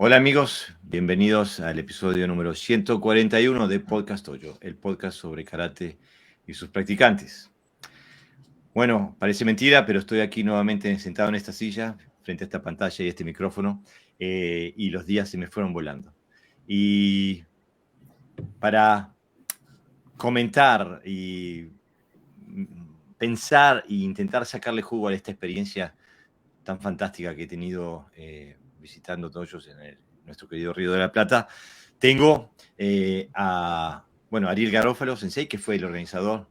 Hola amigos, bienvenidos al episodio número 141 de Podcast Dojo, el podcast sobre karate y sus practicantes. Bueno, parece mentira, pero estoy aquí nuevamente sentado en esta silla, frente a esta pantalla y este micrófono, y los días se me fueron volando. Y para comentar y pensar e intentar sacarle jugo a esta experiencia tan fantástica que he tenido visitando dojos en nuestro querido Río de la Plata, tengo a Ariel Garófalo Sensei, que fue el organizador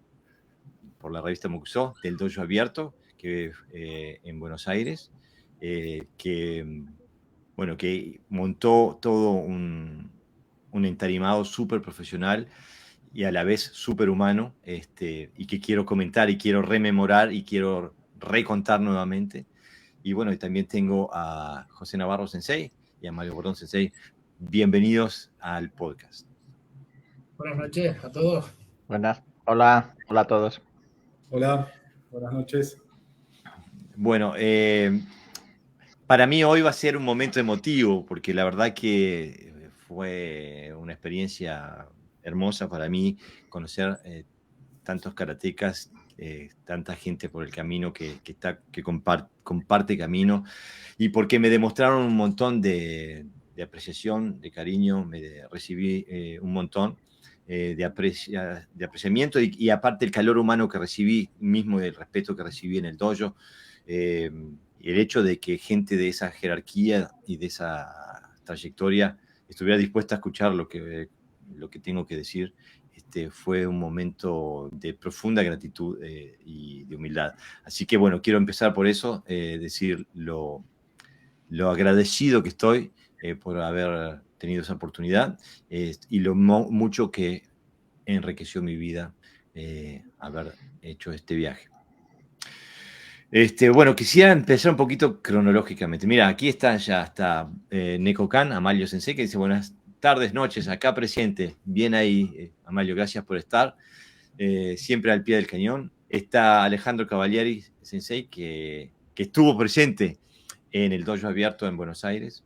por la revista Muxó del dojo abierto que en Buenos Aires, que montó todo un entarimado súper profesional y a la vez súper humano, y que quiero comentar y quiero rememorar y quiero recontar nuevamente. Y bueno, y también tengo a José Navarro Sensei y a Mario Bordón Sensei. Bienvenidos al podcast. Buenas noches a todos. Buenas. Hola a todos. Hola, buenas noches. Bueno, para mí hoy va a ser un momento emotivo, porque la verdad que fue una experiencia hermosa para mí conocer tantos karatecas, tanta gente por el camino que comparte camino, y porque me demostraron un montón de apreciación, de cariño, recibí un montón de apreciamiento y aparte el calor humano que recibí, mismo el respeto que recibí en el dojo. El hecho de que gente de esa jerarquía y de esa trayectoria estuviera dispuesta a escuchar lo que tengo que decir, fue un momento de profunda gratitud y de humildad. Así que bueno, quiero empezar por eso, decir lo agradecido que estoy por haber tenido esa oportunidad, y lo mucho que enriqueció mi vida haber hecho este viaje. Bueno, quisiera empezar un poquito cronológicamente. Mira, aquí está Neko Kan, Amalio Sensei, que dice buenas tardes, noches, acá presente. Bien ahí, Amalio, gracias por estar. Siempre al pie del cañón. Está Alejandro Cavalieri Sensei, que estuvo presente en el dojo abierto en Buenos Aires.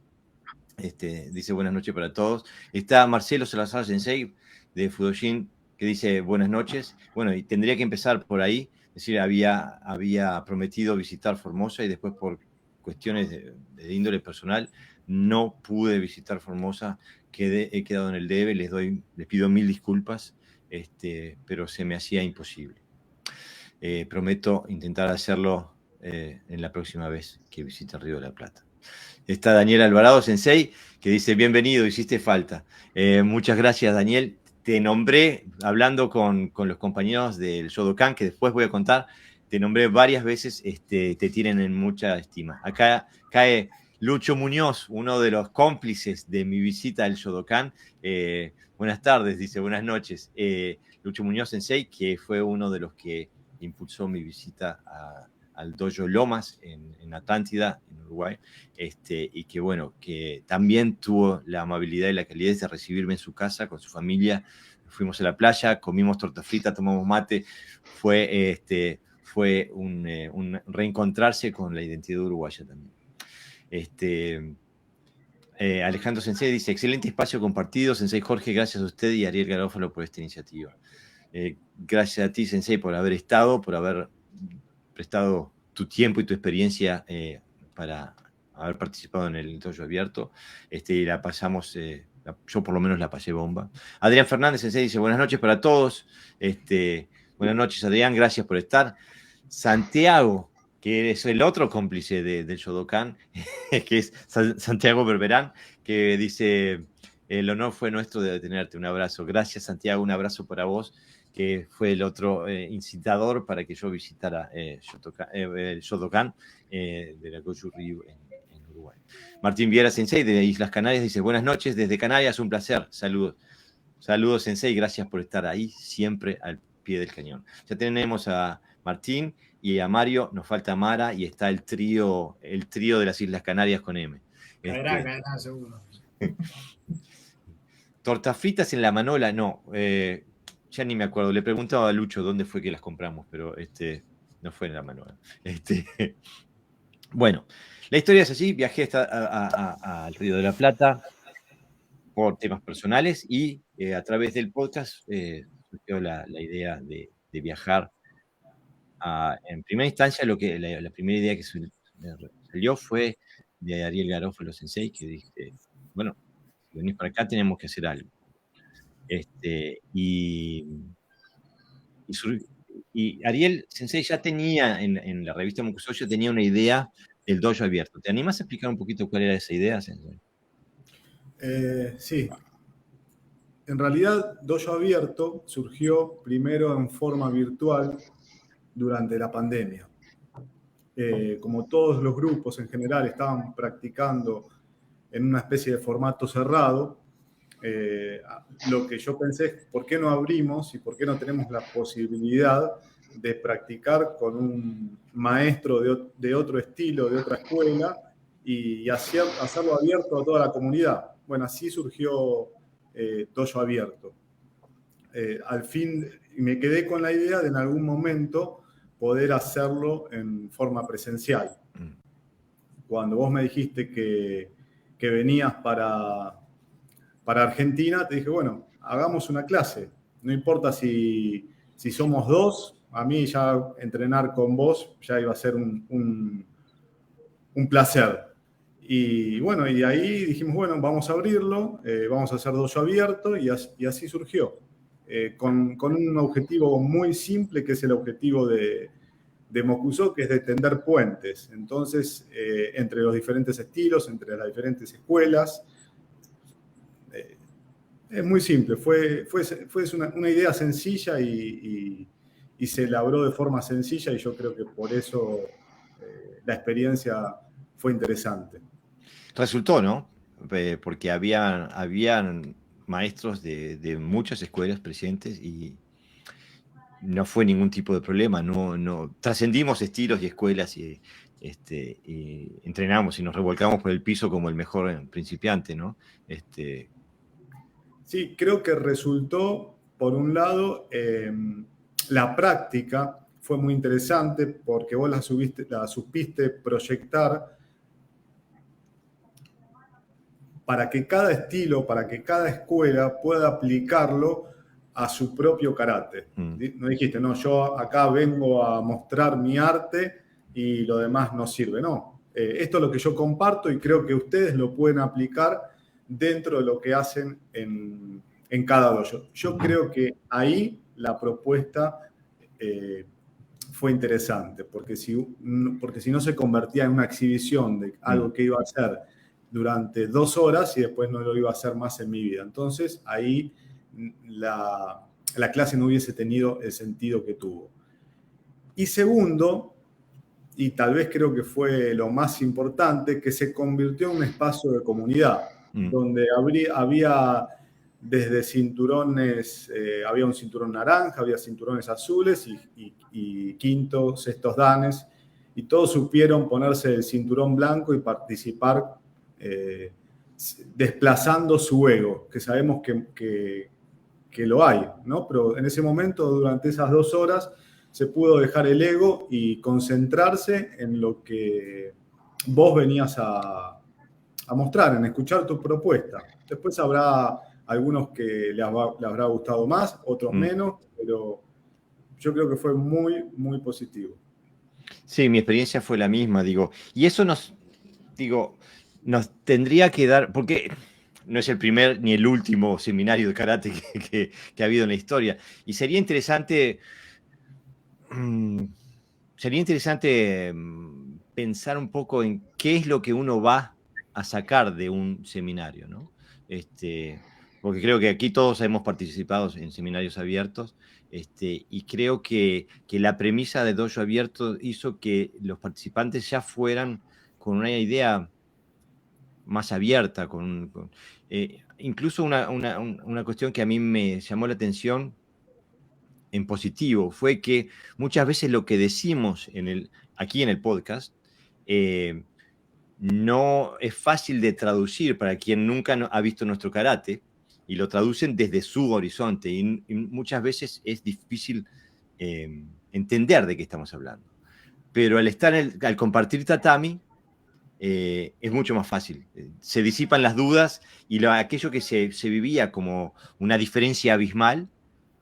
Dice buenas noches para todos. Está Marcelo Salazar Sensei de Fudoshin, que dice buenas noches. Bueno, y tendría que empezar por ahí. Es decir, había prometido visitar Formosa y después por cuestiones de índole personal no pude visitar Formosa. He quedado en el debe, les pido mil disculpas, pero se me hacía imposible. Prometo intentar hacerlo en la próxima vez que visite el Río de la Plata. Está Daniel Alvarado Sensei, que dice bienvenido, hiciste falta. Muchas gracias, Daniel. Te nombré, hablando con los compañeros del Shodokan, que después voy a contar, te nombré varias veces, te tienen en mucha estima. Acá cae Lucho Muñoz, uno de los cómplices de mi visita al Shodokan. Buenas tardes, dice, buenas noches. Lucho Muñoz Sensei, que fue uno de los que impulsó mi visita al Dojo Lomas en Atlántida, en Uruguay, y que bueno, que también tuvo la amabilidad y la calidez de recibirme en su casa con su familia. Fuimos a la playa, comimos torta frita, tomamos mate. Fue un reencontrarse con la identidad uruguaya también. Alejandro Sensei dice, excelente espacio compartido, Sensei Jorge, gracias a usted y a Ariel Garófalo por esta iniciativa. Gracias a ti, Sensei, por haber estado, por haber prestado tu tiempo y tu experiencia para haber participado en el dojo abierto. Y la pasamos, yo por lo menos la pasé bomba. Adrián Fernández Sensei dice, buenas noches para todos. Buenas noches, Adrián, gracias por estar. Santiago, que es el otro cómplice del Shodokan, que es Santiago Berberán, que dice, el honor fue nuestro de tenerte. Un abrazo. Gracias, Santiago, un abrazo para vos, que fue el otro incitador para que yo visitara el Shodokan de la Goju Ryu en Uruguay. Martín Viera Sensei de Islas Canarias dice, buenas noches desde Canarias, un placer. Saludos. Saludos, Sensei, gracias por estar ahí, siempre al pie del cañón. Ya tenemos a Martín y a Mario, nos falta Mara y está el trío de las Islas Canarias con M. Caerá, seguro. Tortas fritas en la Manola, no. Ya ni me acuerdo. Le preguntaba a Lucho dónde fue que las compramos, pero no fue en la Manola. Bueno, La historia es así, viajé al Río de la Plata por temas personales y a través del podcast surgió la idea de viajar. En primera instancia, la primera idea que salió fue de Ariel Garofalo Sensei, que dije, bueno, si venís para acá tenemos que hacer algo. Y, sur- y Ariel Sensei ya tenía, en la revista Mokusoyo, tenía una idea del dojo abierto. ¿Te animás a explicar un poquito cuál era esa idea, Sensei? Sí, en realidad Dojo Abierto surgió primero en forma virtual durante la pandemia. Como todos los grupos en general estaban practicando en una especie de formato cerrado, lo que yo pensé es, ¿por qué no abrimos y por qué no tenemos la posibilidad de practicar con un maestro de otro estilo, de otra escuela, y hacerlo abierto a toda la comunidad? Bueno, así surgió Dojo Abierto. Al fin me quedé con la idea de en algún momento poder hacerlo en forma presencial. Cuando vos me dijiste que venías para Argentina, te dije, bueno, hagamos una clase. No importa si somos dos, a mí ya entrenar con vos ya iba a ser un placer. Y bueno, y de ahí dijimos, bueno, vamos a abrirlo, vamos a hacer dojo abierto, y así surgió. Con un objetivo muy simple, que es el objetivo de Mokuso, que es de tender puentes. Entonces, entre los diferentes estilos, entre las diferentes escuelas, es muy simple, fue una idea sencilla y se elaboró de forma sencilla, y yo creo que por eso la experiencia fue interesante. Resultó, ¿no? Porque habían maestros de muchas escuelas presentes y no fue ningún tipo de problema. No trascendimos estilos y escuelas y entrenamos y nos revolcamos por el piso como el mejor principiante, ¿no? Sí, creo que resultó, por un lado, la práctica fue muy interesante porque vos la supiste proyectar para que cada estilo, para que cada escuela pueda aplicarlo a su propio karate. No dijiste, no, yo acá vengo a mostrar mi arte y lo demás no sirve. No, esto es lo que yo comparto y creo que ustedes lo pueden aplicar dentro de lo que hacen en cada dojo. Yo creo que ahí la propuesta fue interesante, porque si no se convertía en una exhibición de algo que iba a hacer durante 2 horas y después no lo iba a hacer más en mi vida. Entonces ahí la clase no hubiese tenido el sentido que tuvo. Y segundo, y tal vez creo que fue lo más importante, que se convirtió en un espacio de comunidad, donde había desde cinturones, había un cinturón naranja, había cinturones azules y quintos, sextos danes, y todos supieron ponerse el cinturón blanco y participar desplazando su ego, que sabemos que lo hay, ¿no? Pero en ese momento, durante esas 2 horas, se pudo dejar el ego y concentrarse en lo que vos venías a mostrar, en escuchar tu propuesta. Después habrá algunos que les habrá gustado más, otros menos, pero yo creo que fue muy, muy positivo. Sí, mi experiencia fue la misma, digo. Y eso nos tendría que dar, porque no es el primer ni el último seminario de karate que ha habido en la historia. Y sería interesante pensar un poco en qué es lo que uno va a sacar de un seminario, ¿no? Porque creo que aquí todos hemos participado en seminarios abiertos, y creo que la premisa de Dojo Abierto hizo que los participantes ya fueran con una idea más abierta, incluso una cuestión que a mí me llamó la atención en positivo fue que muchas veces lo que decimos aquí en el podcast no es fácil de traducir para quien nunca ha visto nuestro karate, y lo traducen desde su horizonte, y muchas veces es difícil entender de qué estamos hablando. Pero al compartir tatami, es mucho más fácil. Se disipan las dudas y aquello que se vivía como una diferencia abismal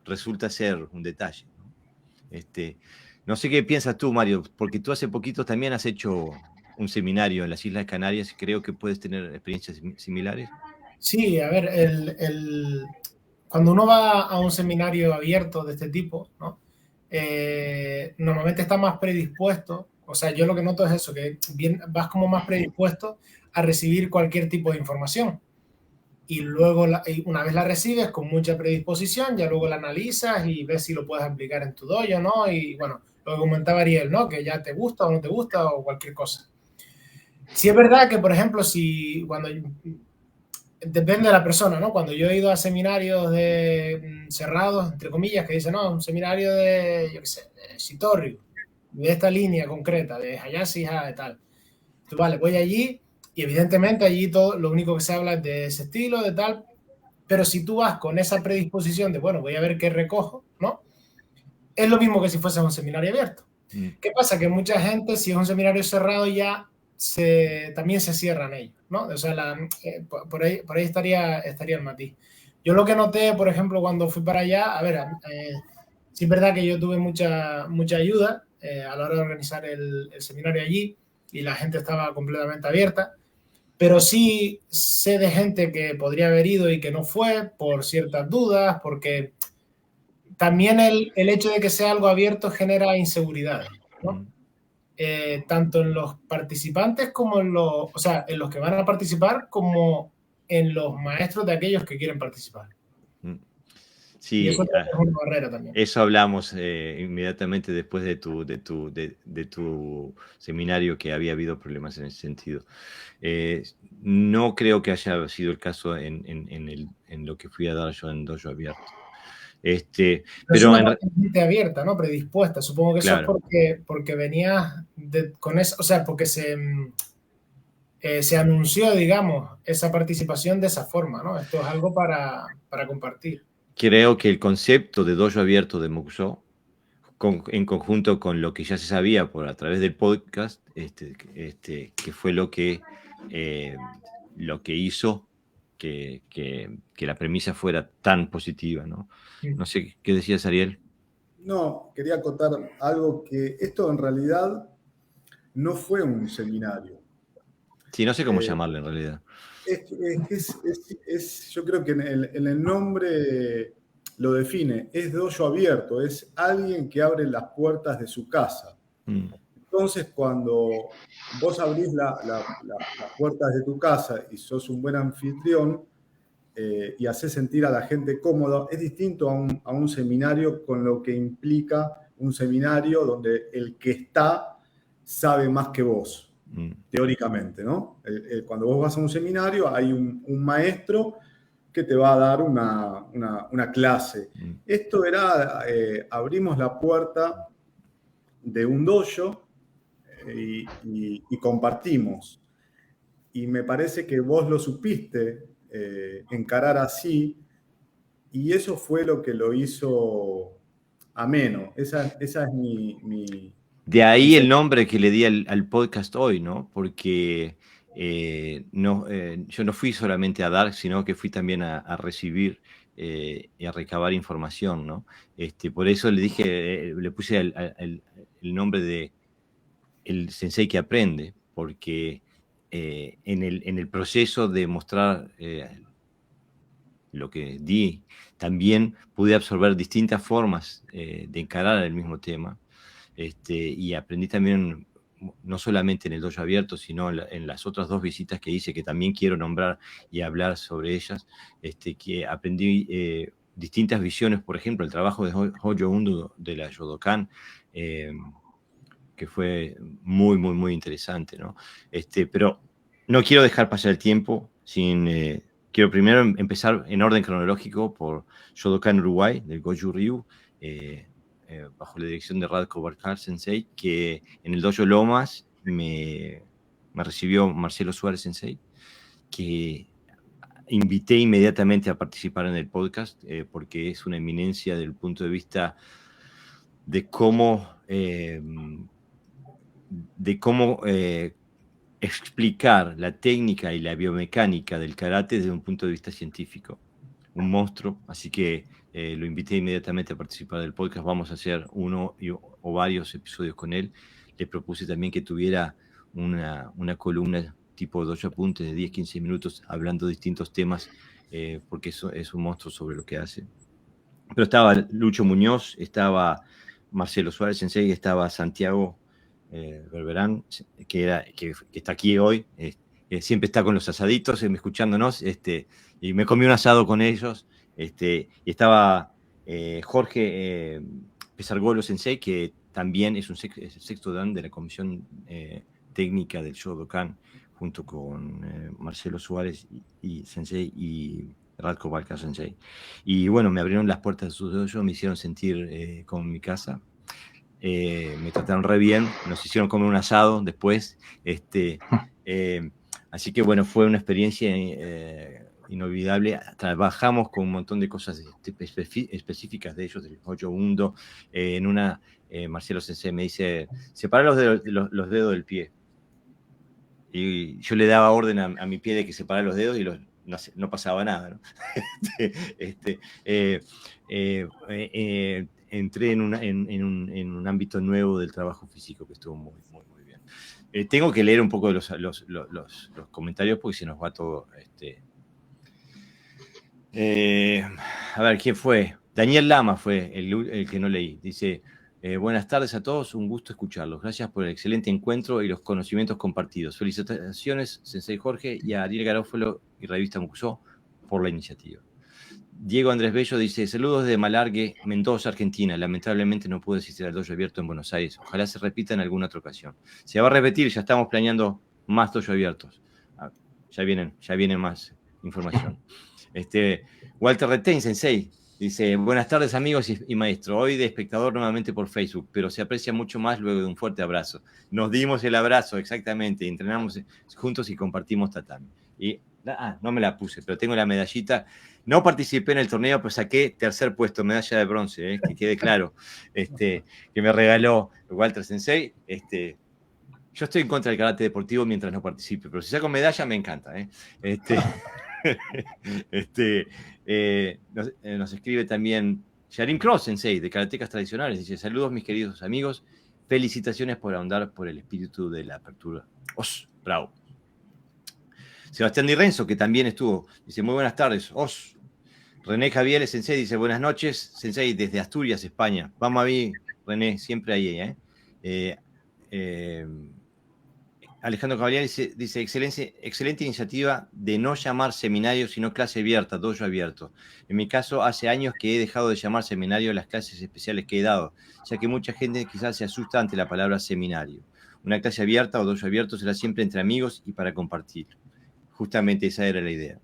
resulta ser un detalle, ¿no? No sé qué piensas tú, Mario, porque tú hace poquito también has hecho un seminario en las Islas Canarias y creo que puedes tener experiencias similares. Sí, a ver, cuando uno va a un seminario abierto de este tipo, ¿no? Normalmente está más predispuesto, o sea, yo lo que noto es eso, que vas como más predispuesto a recibir cualquier tipo de información. Y luego, una vez la recibes con mucha predisposición, ya luego la analizas y ves si lo puedes aplicar en tu dojo, ¿no? Y bueno, lo que comentaba Ariel, ¿no? Que ya te gusta o no te gusta o cualquier cosa. Sí es verdad que, por ejemplo, depende de la persona, ¿no? Cuando yo he ido a seminarios cerrados, entre comillas, que dicen, no, un seminario de, yo qué sé, de Shitoryu, de esta línea concreta, de Hayashi, de tal. Tú, vale, voy allí y evidentemente allí todo, lo único que se habla es de ese estilo, de tal, pero si tú vas con esa predisposición de, bueno, voy a ver qué recojo, ¿no? Es lo mismo que si fuese un seminario abierto. ¿Qué pasa? Que mucha gente, si es un seminario cerrado, ya también se cierran ellos, ¿no? O sea, por ahí estaría el matiz. Yo lo que noté, por ejemplo, cuando fui para allá, a ver, sí es verdad que yo tuve mucha ayuda a la hora de organizar el seminario allí y la gente estaba completamente abierta, pero sí sé de gente que podría haber ido y que no fue por ciertas dudas, porque también el hecho de que sea algo abierto genera inseguridades, ¿no? Tanto en los participantes como o sea, en los que van a participar, como en los maestros de aquellos que quieren participar. Sí, y eso es una barrera también. Eso hablamos inmediatamente después de tu seminario, que había habido problemas en ese sentido. No creo que haya sido el caso en lo que fui a dar yo en Dojo Abierto. Pero es una gente abierta, ¿no? Predispuesta. Supongo que claro. eso es porque venías con eso, o sea, porque se anunció, digamos, esa participación de esa forma, ¿no? Esto es algo para compartir. Creo que el concepto de Dojo Abierto de Mokuso, en conjunto con lo que ya se sabía a través del podcast, que fue lo que hizo que la premisa fuera tan positiva, ¿no? No sé, ¿qué decías, Ariel? No, quería acotar algo, que esto en realidad no fue un seminario. Sí, no sé cómo llamarle en realidad. Yo creo que en el nombre lo define, es dojo abierto, es alguien que abre las puertas de su casa. Entonces, cuando vos abrís las puertas de tu casa y sos un buen anfitrión y haces sentir a la gente cómodo, es distinto a un seminario, con lo que implica un seminario donde el que está sabe más que vos, teóricamente, ¿no? Cuando vos vas a un seminario hay un maestro que te va a dar una clase. Esto era, abrimos la puerta de un dojo y compartimos. Y me parece que vos lo supiste encarar así, y eso fue lo que lo hizo ameno. Esa es mi... De ahí el nombre que le di al podcast hoy, ¿no? Porque yo no fui solamente a dar, sino que fui también a recibir y a recabar información, ¿no? Por eso le dije, le puse el nombre de el sensei que aprende, porque en el proceso de mostrar lo que di, también pude absorber distintas formas de encarar el mismo tema. Y aprendí también, no solamente en el dojo abierto, sino en las otras 2 visitas que hice, que también quiero nombrar y hablar sobre ellas, que aprendí distintas visiones, por ejemplo, el trabajo de Hojo Undo de la Shodokan, que fue muy, muy, muy interesante, ¿no? Pero no quiero dejar pasar el tiempo sin... quiero primero empezar en orden cronológico por Shodokan Uruguay, del Goju Ryu, bajo la dirección de Radko Barkar Sensei, que en el Dojo Lomas me recibió Marcelo Suárez Sensei, que invité inmediatamente a participar en el podcast, porque es una eminencia desde el punto de vista de cómo explicar la técnica y la biomecánica del karate desde un punto de vista científico. Un monstruo, así que lo invité inmediatamente a participar del podcast. Vamos a hacer uno o varios episodios con él. Le propuse también que tuviera una columna tipo 2 apuntes de 10-15 minutos hablando de distintos temas, porque eso es un monstruo sobre lo que hace. Pero estaba Lucho Muñoz, estaba Marcelo Suárez Sensei, estaba Santiago Berberán, que está aquí hoy, siempre está con los asaditos, escuchándonos, y me comí un asado con ellos, y estaba Jorge Pesargolo Sensei, que también es el sexto dan de la comisión técnica del Shodokan, junto con Marcelo Suárez y Sensei y Radko Balka Sensei. Y bueno, me abrieron las puertas de su dojo, me hicieron sentir como en mi casa. Me trataron re bien, nos hicieron comer un asado después. Así que bueno, fue una experiencia inolvidable. Trabajamos con un montón de cosas específicas de ellos, del Hoyo Undo. En una, Marcelo Sensei me dice, separa los dedos del pie. Y yo le daba orden a mi pie de que separara los dedos y no pasaba nada, ¿no? Entré en un ámbito nuevo del trabajo físico que estuvo muy, muy, muy bien. Tengo que leer un poco de los comentarios porque se nos va todo. A ver, ¿quién fue? Daniel Lama fue el que no leí. Dice, buenas tardes a todos, un gusto escucharlos. Gracias por el excelente encuentro y los conocimientos compartidos. Felicitaciones, Sensei Jorge, y a Ariel Garófalo y Revista Mucusó por la iniciativa. Diego Andrés Bello dice, saludos de Malargue, Mendoza, Argentina. Lamentablemente no pude asistir al dojo abierto en Buenos Aires. Ojalá se repita en alguna otra ocasión. Se va a repetir, ya estamos planeando más dojo abiertos. Ya vienen más información. Walter Retain, Sensei, dice, buenas tardes amigos y maestro. Hoy de espectador nuevamente por Facebook, pero se aprecia mucho más luego de un fuerte abrazo. Nos dimos el abrazo, exactamente. Entrenamos juntos y compartimos tatami. Y no me la puse, pero tengo la medallita. No participé en el torneo, pero saqué tercer puesto, medalla de bronce, que quede claro, que me regaló Walter Sensei. Yo estoy en contra del karate deportivo mientras no participe, pero si saco medalla me encanta. Nos escribe también Sharim Cross Sensei, de Karatecas Tradicionales. Dice, saludos mis queridos amigos, felicitaciones por ahondar por el espíritu de la apertura. Bravo. Sebastián Di Renzo, que también estuvo, dice, muy buenas tardes. René Javier Sensei dice, buenas noches, Sensei, desde Asturias, España. Vamos a ver, René, siempre ahí. Alejandro Caballero dice excelente iniciativa de no llamar seminario, sino clase abierta, dojo abierto. En mi caso, hace años que he dejado de llamar seminario las clases especiales que he dado, ya que mucha gente quizás se asusta ante la palabra seminario. Una clase abierta o dojo abierto será siempre entre amigos y para compartir. Justamente esa era la idea.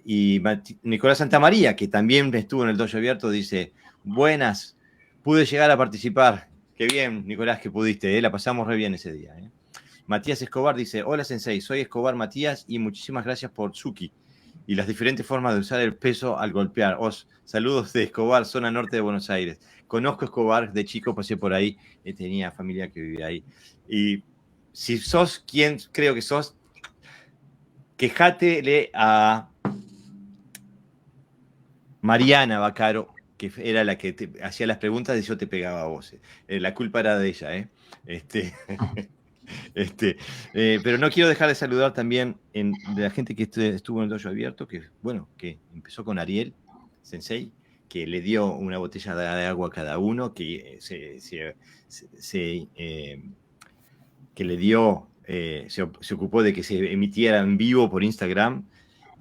Y Nicolás Santamaría, que también estuvo en el dojo abierto, dice, buenas, pude llegar a participar. Qué bien, Nicolás, que pudiste, la pasamos re bien ese día. Matías Escobar dice, hola Sensei, soy Escobar Matías y muchísimas gracias por Tsuki y las diferentes formas de usar el peso al golpear. Saludos de Escobar, zona norte de Buenos Aires. Conozco Escobar, de chico pasé por ahí, tenía familia que vivía ahí. Y si sos quien creo que sos, quejátele a Mariana Bacaro, que era la que te hacía las preguntas y yo te pegaba a vos. La culpa era de ella, pero no quiero dejar de saludar también de la gente que estuvo en el dojo abierto, que empezó con Ariel Sensei, que le dio una botella de agua a cada uno, que que le dio, se ocupó de que se emitiera en vivo por Instagram,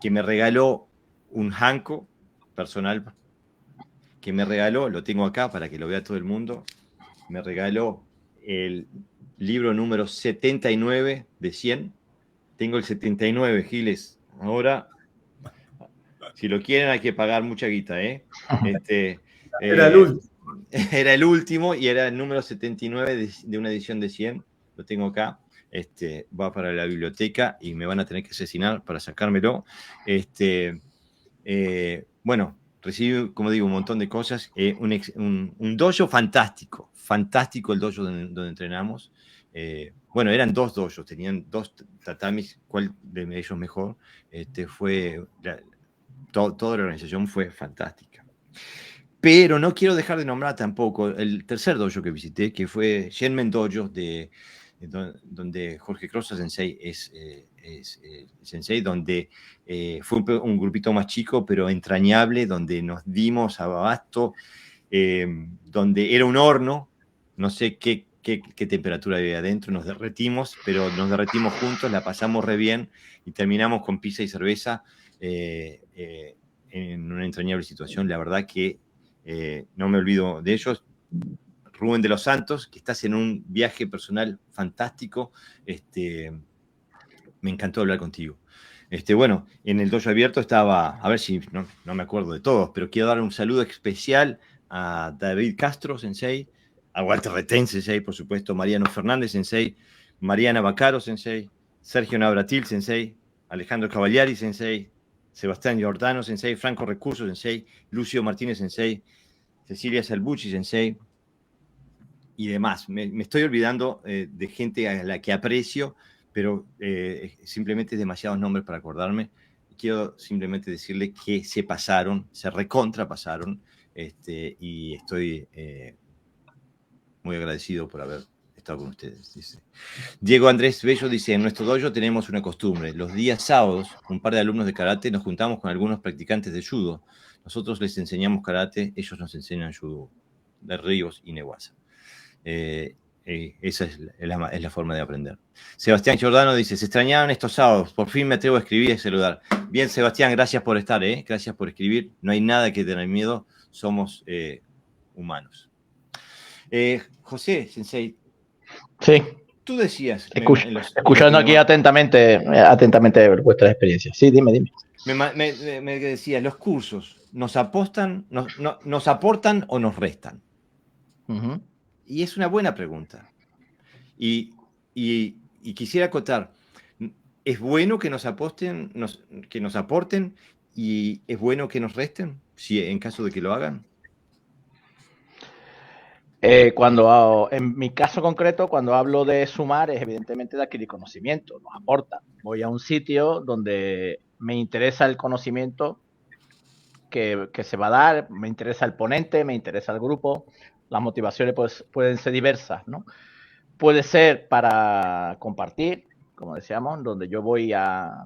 que me regaló un hanko personal, que me regaló, lo tengo acá para que lo vea todo el mundo, me regaló el libro número 79 de 100. Tengo el 79, Giles. Ahora, si lo quieren hay que pagar mucha guita, Era el último. Era el último y era el número 79 de una edición de 100. Lo tengo acá. Va para la biblioteca y me van a tener que asesinar para sacármelo. Recibí, como digo, un montón de cosas. Un dojo fantástico el dojo donde entrenamos. bueno, eran 2 dojos, tenían 2 tatamis, ¿cuál de ellos mejor? Toda la organización fue fantástica. Pero no quiero dejar de nombrar tampoco el tercer dojo que visité, que fue Shenmen Dojo, donde Jorge Crosa Sensei es Sensei, donde fue un grupito más chico, pero entrañable, donde nos dimos abasto, donde era un horno, no sé qué temperatura había adentro, nos derretimos, pero nos derretimos juntos, la pasamos re bien y terminamos con pizza y cerveza en una entrañable situación. La verdad que no me olvido de ellos. Rubén de los Santos, que estás en un viaje personal fantástico, me encantó hablar contigo. Bueno, en el dojo abierto estaba, a ver si no me acuerdo de todos, pero quiero dar un saludo especial a David Castro, Sensei, a Walter Retén, Sensei, por supuesto, Mariano Fernández, Sensei, Mariana Bacaro, Sensei, Sergio Nabratil, Sensei, Alejandro Cavaliari, Sensei, Sebastián Giordano, Sensei, Franco Recurso, Sensei, Lucio Martínez, Sensei, Cecilia Salbucci, Sensei, y demás. Me estoy olvidando de gente a la que aprecio, pero simplemente demasiados nombres para acordarme. Quiero simplemente decirle que se recontrapasaron, y estoy muy agradecido por haber estado con ustedes. Dice. Diego Andrés Bello dice, en nuestro dojo tenemos una costumbre. Los días sábados, un par de alumnos de karate nos juntamos con algunos practicantes de judo. Nosotros les enseñamos karate, ellos nos enseñan judo, de Ríos y Neguasa. Esa es la forma de aprender. Sebastián Giordano dice, se extrañaron estos sábados, por fin me atrevo a escribir y saludar. Bien, Sebastián, gracias por estar, gracias por escribir. No hay nada que tener miedo, somos humanos. José, Sensei. Sí. Tú decías... escuchando aquí atentamente vuestras experiencias. Sí, dime. Me decías, los cursos, ¿nos aportan o nos restan? Uh-huh. Y es una buena pregunta. Y quisiera acotar, ¿es bueno que nos aporten y es bueno que nos resten, si en caso de que lo hagan? En mi caso concreto, cuando hablo de sumar, es evidentemente de adquirir conocimiento, nos aporta. Voy a un sitio donde me interesa el conocimiento que se va a dar, me interesa el ponente, me interesa el grupo. Las motivaciones pueden ser diversas, ¿no? Puede ser para compartir, como decíamos, donde yo voy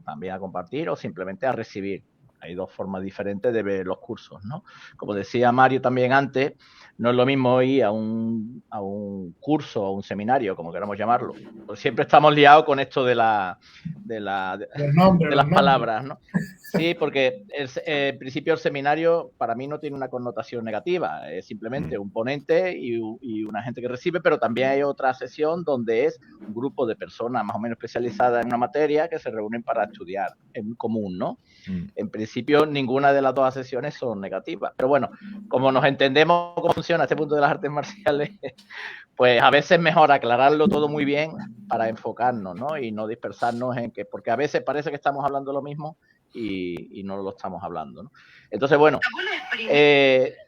también a compartir o simplemente a recibir. Hay 2 formas diferentes de ver los cursos, ¿no? Como decía Mario también antes, no es lo mismo ir a un curso o un seminario, como queramos llamarlo. Pues siempre estamos liados con esto de las palabras, ¿no? Sí, porque en principio el seminario para mí no tiene una connotación negativa, es simplemente un ponente y una gente que recibe, pero también hay otra sesión donde es un grupo de personas más o menos especializadas en una materia que se reúnen para estudiar en común, ¿no? En principio ninguna de las 2 sesiones son negativas, pero bueno, como nos entendemos cómo funciona este punto de las artes marciales, pues a veces es mejor aclararlo todo muy bien para enfocarnos, ¿no? Y no dispersarnos porque a veces parece que estamos hablando lo mismo y no lo estamos hablando, ¿no? Entonces, bueno,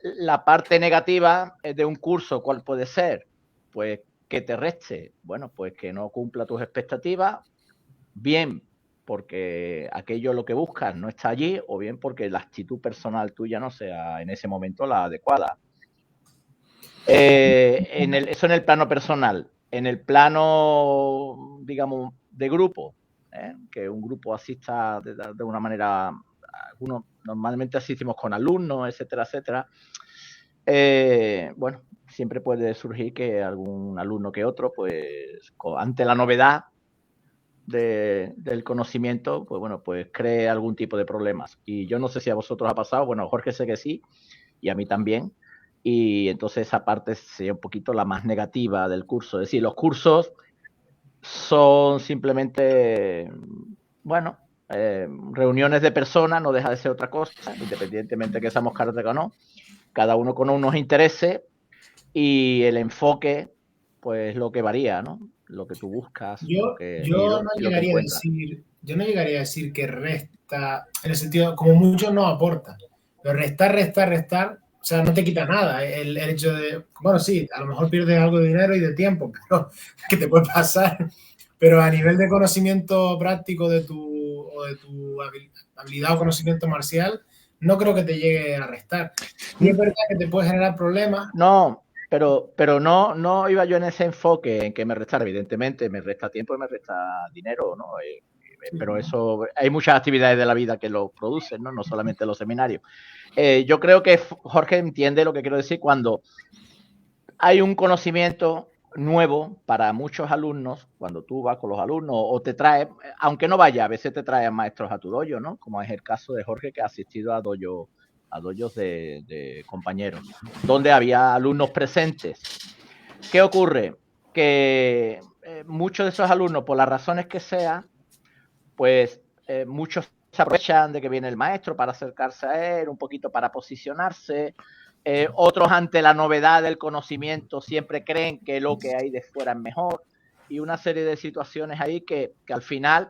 la parte negativa de un curso, ¿cuál puede ser? Pues que te reste, bueno, pues que no cumpla tus expectativas, bien porque aquello lo que buscas no está allí, o bien porque la actitud personal tuya no sea en ese momento la adecuada. Eso en el plano personal. En el plano, digamos, de grupo, que un grupo asista de una manera, normalmente asistimos con alumnos, etcétera, etcétera. Bueno, siempre puede surgir que algún alumno que otro, pues ante la novedad del conocimiento, pues bueno, pues cree algún tipo de problemas. Y yo no sé si a vosotros ha pasado, bueno, Jorge sé que sí, y a mí también. Y entonces esa parte sería un poquito la más negativa del curso. Es decir, los cursos son simplemente, bueno, reuniones de personas, no deja de ser otra cosa, independientemente de que seamos karateka o no, cada uno con unos intereses y el enfoque, pues lo que varía, ¿no? Lo que tú buscas. Yo no llegaría a decir que resta, en el sentido, como mucho no aporta, pero restar, o sea, no te quita nada. El hecho de, bueno, sí, a lo mejor pierdes algo de dinero y de tiempo, pero que te puede pasar, pero a nivel de conocimiento práctico de tu habilidad o conocimiento marcial, no creo que te llegue a restar. Y es verdad que te puede generar problemas. No, pero no iba yo en ese enfoque en que me restara. Evidentemente, me resta tiempo y me resta dinero, ¿no? Pero eso, hay muchas actividades de la vida que lo producen, ¿no? No solamente los seminarios. Yo creo que Jorge entiende lo que quiero decir cuando hay un conocimiento nuevo para muchos alumnos, cuando tú vas con los alumnos o te traes, aunque no vaya, a veces te traen maestros a tu dojo, ¿no? Como es el caso de Jorge, que ha asistido a dojos de compañeros, donde había alumnos presentes. ¿Qué ocurre? Que muchos de esos alumnos, por las razones que sean, pues muchos se aprovechan de que viene el maestro para acercarse a él, un poquito para posicionarse. Otros, ante la novedad del conocimiento, siempre creen que lo que hay de fuera es mejor, y una serie de situaciones ahí que al final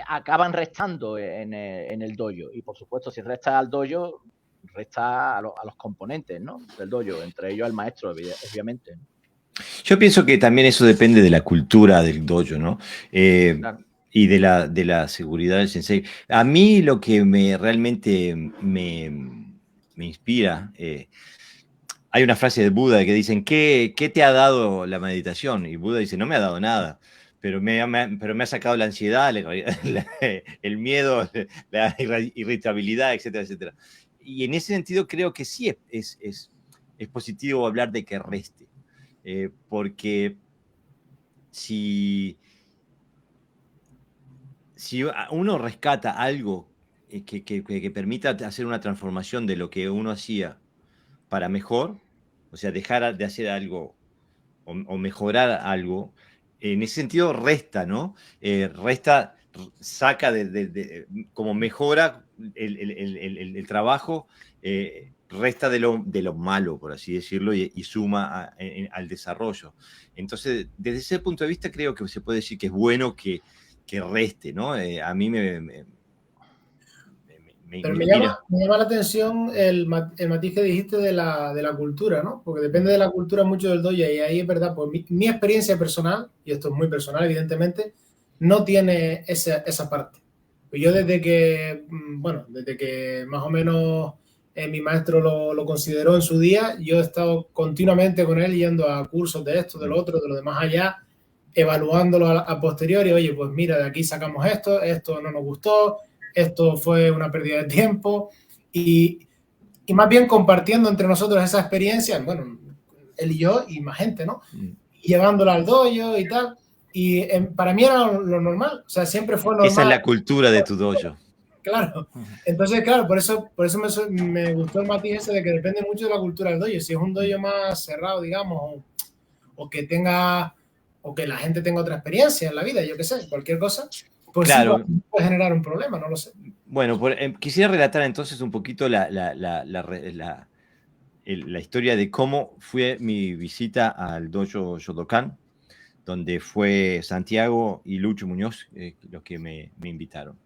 acaban restando en el dojo. Y por supuesto, si resta al dojo, resta a los componentes, ¿no?, del dojo, entre ellos el maestro, obviamente. Yo pienso que también eso depende de la cultura del dojo, ¿no? Claro. Y de la seguridad del sensei. A mí lo que realmente me inspira, hay una frase de Buda que dicen, ¿qué te ha dado la meditación? Y Buda dice, no me ha dado nada, pero me ha sacado la ansiedad, el miedo, la irritabilidad, etcétera, etcétera. Y en ese sentido creo que sí es positivo hablar de que reste, porque si uno rescata algo que permita hacer una transformación de lo que uno hacía para mejor, o sea, dejar de hacer algo o mejorar algo, en ese sentido resta, ¿no? Resta, saca como mejora el trabajo, resta de lo malo, por así decirlo, y suma al desarrollo. Entonces, desde ese punto de vista, creo que se puede decir que es bueno que reste, ¿no? A mí Pero me llama la atención el matiz que dijiste de la cultura, ¿no? Porque depende de la cultura mucho del dojo, y ahí es verdad, pues mi experiencia personal, y esto es muy personal evidentemente, no tiene esa parte. Pues yo desde que más o menos mi maestro lo consideró en su día, yo he estado continuamente con él yendo a cursos de esto, de lo otro, de lo demás allá, evaluándolo a posteriori. Oye, pues mira, de aquí sacamos esto no nos gustó, esto fue una pérdida de tiempo, y más bien compartiendo entre nosotros esa experiencia, bueno, él y yo y más gente, ¿no? Y llevándola al dojo y tal. Y para mí era lo normal, o sea, siempre fue normal. Esa es la cultura de tu dojo. Claro, entonces, claro, por eso me gustó el matiz ese de que depende mucho de la cultura del dojo. Si es un dojo más cerrado, digamos, o que la gente tenga otra experiencia en la vida, yo qué sé, cualquier cosa, pues claro, sí puede generar un problema, no lo sé. Bueno, quisiera relatar entonces un poquito la historia de cómo fue mi visita al dojo Shodokan, donde fue Santiago y Lucho Muñoz los que me invitaron.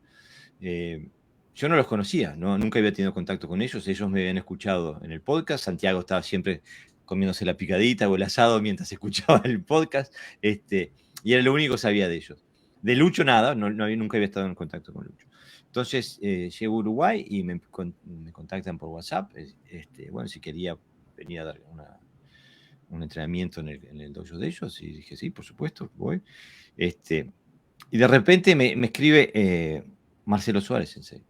Yo no los conocía, ¿no? Nunca había tenido contacto con ellos me habían escuchado en el podcast. Santiago estaba siempre comiéndose la picadita o el asado mientras escuchaba el podcast, y era lo único que sabía de ellos. De Lucho nada, nunca había estado en contacto con Lucho. Entonces llego a Uruguay y me contactan por WhatsApp, bueno, si quería venir a dar un entrenamiento en el dojo de ellos, y dije, sí, por supuesto, voy. Y de repente me escribe Marcelo Suárez, sensei.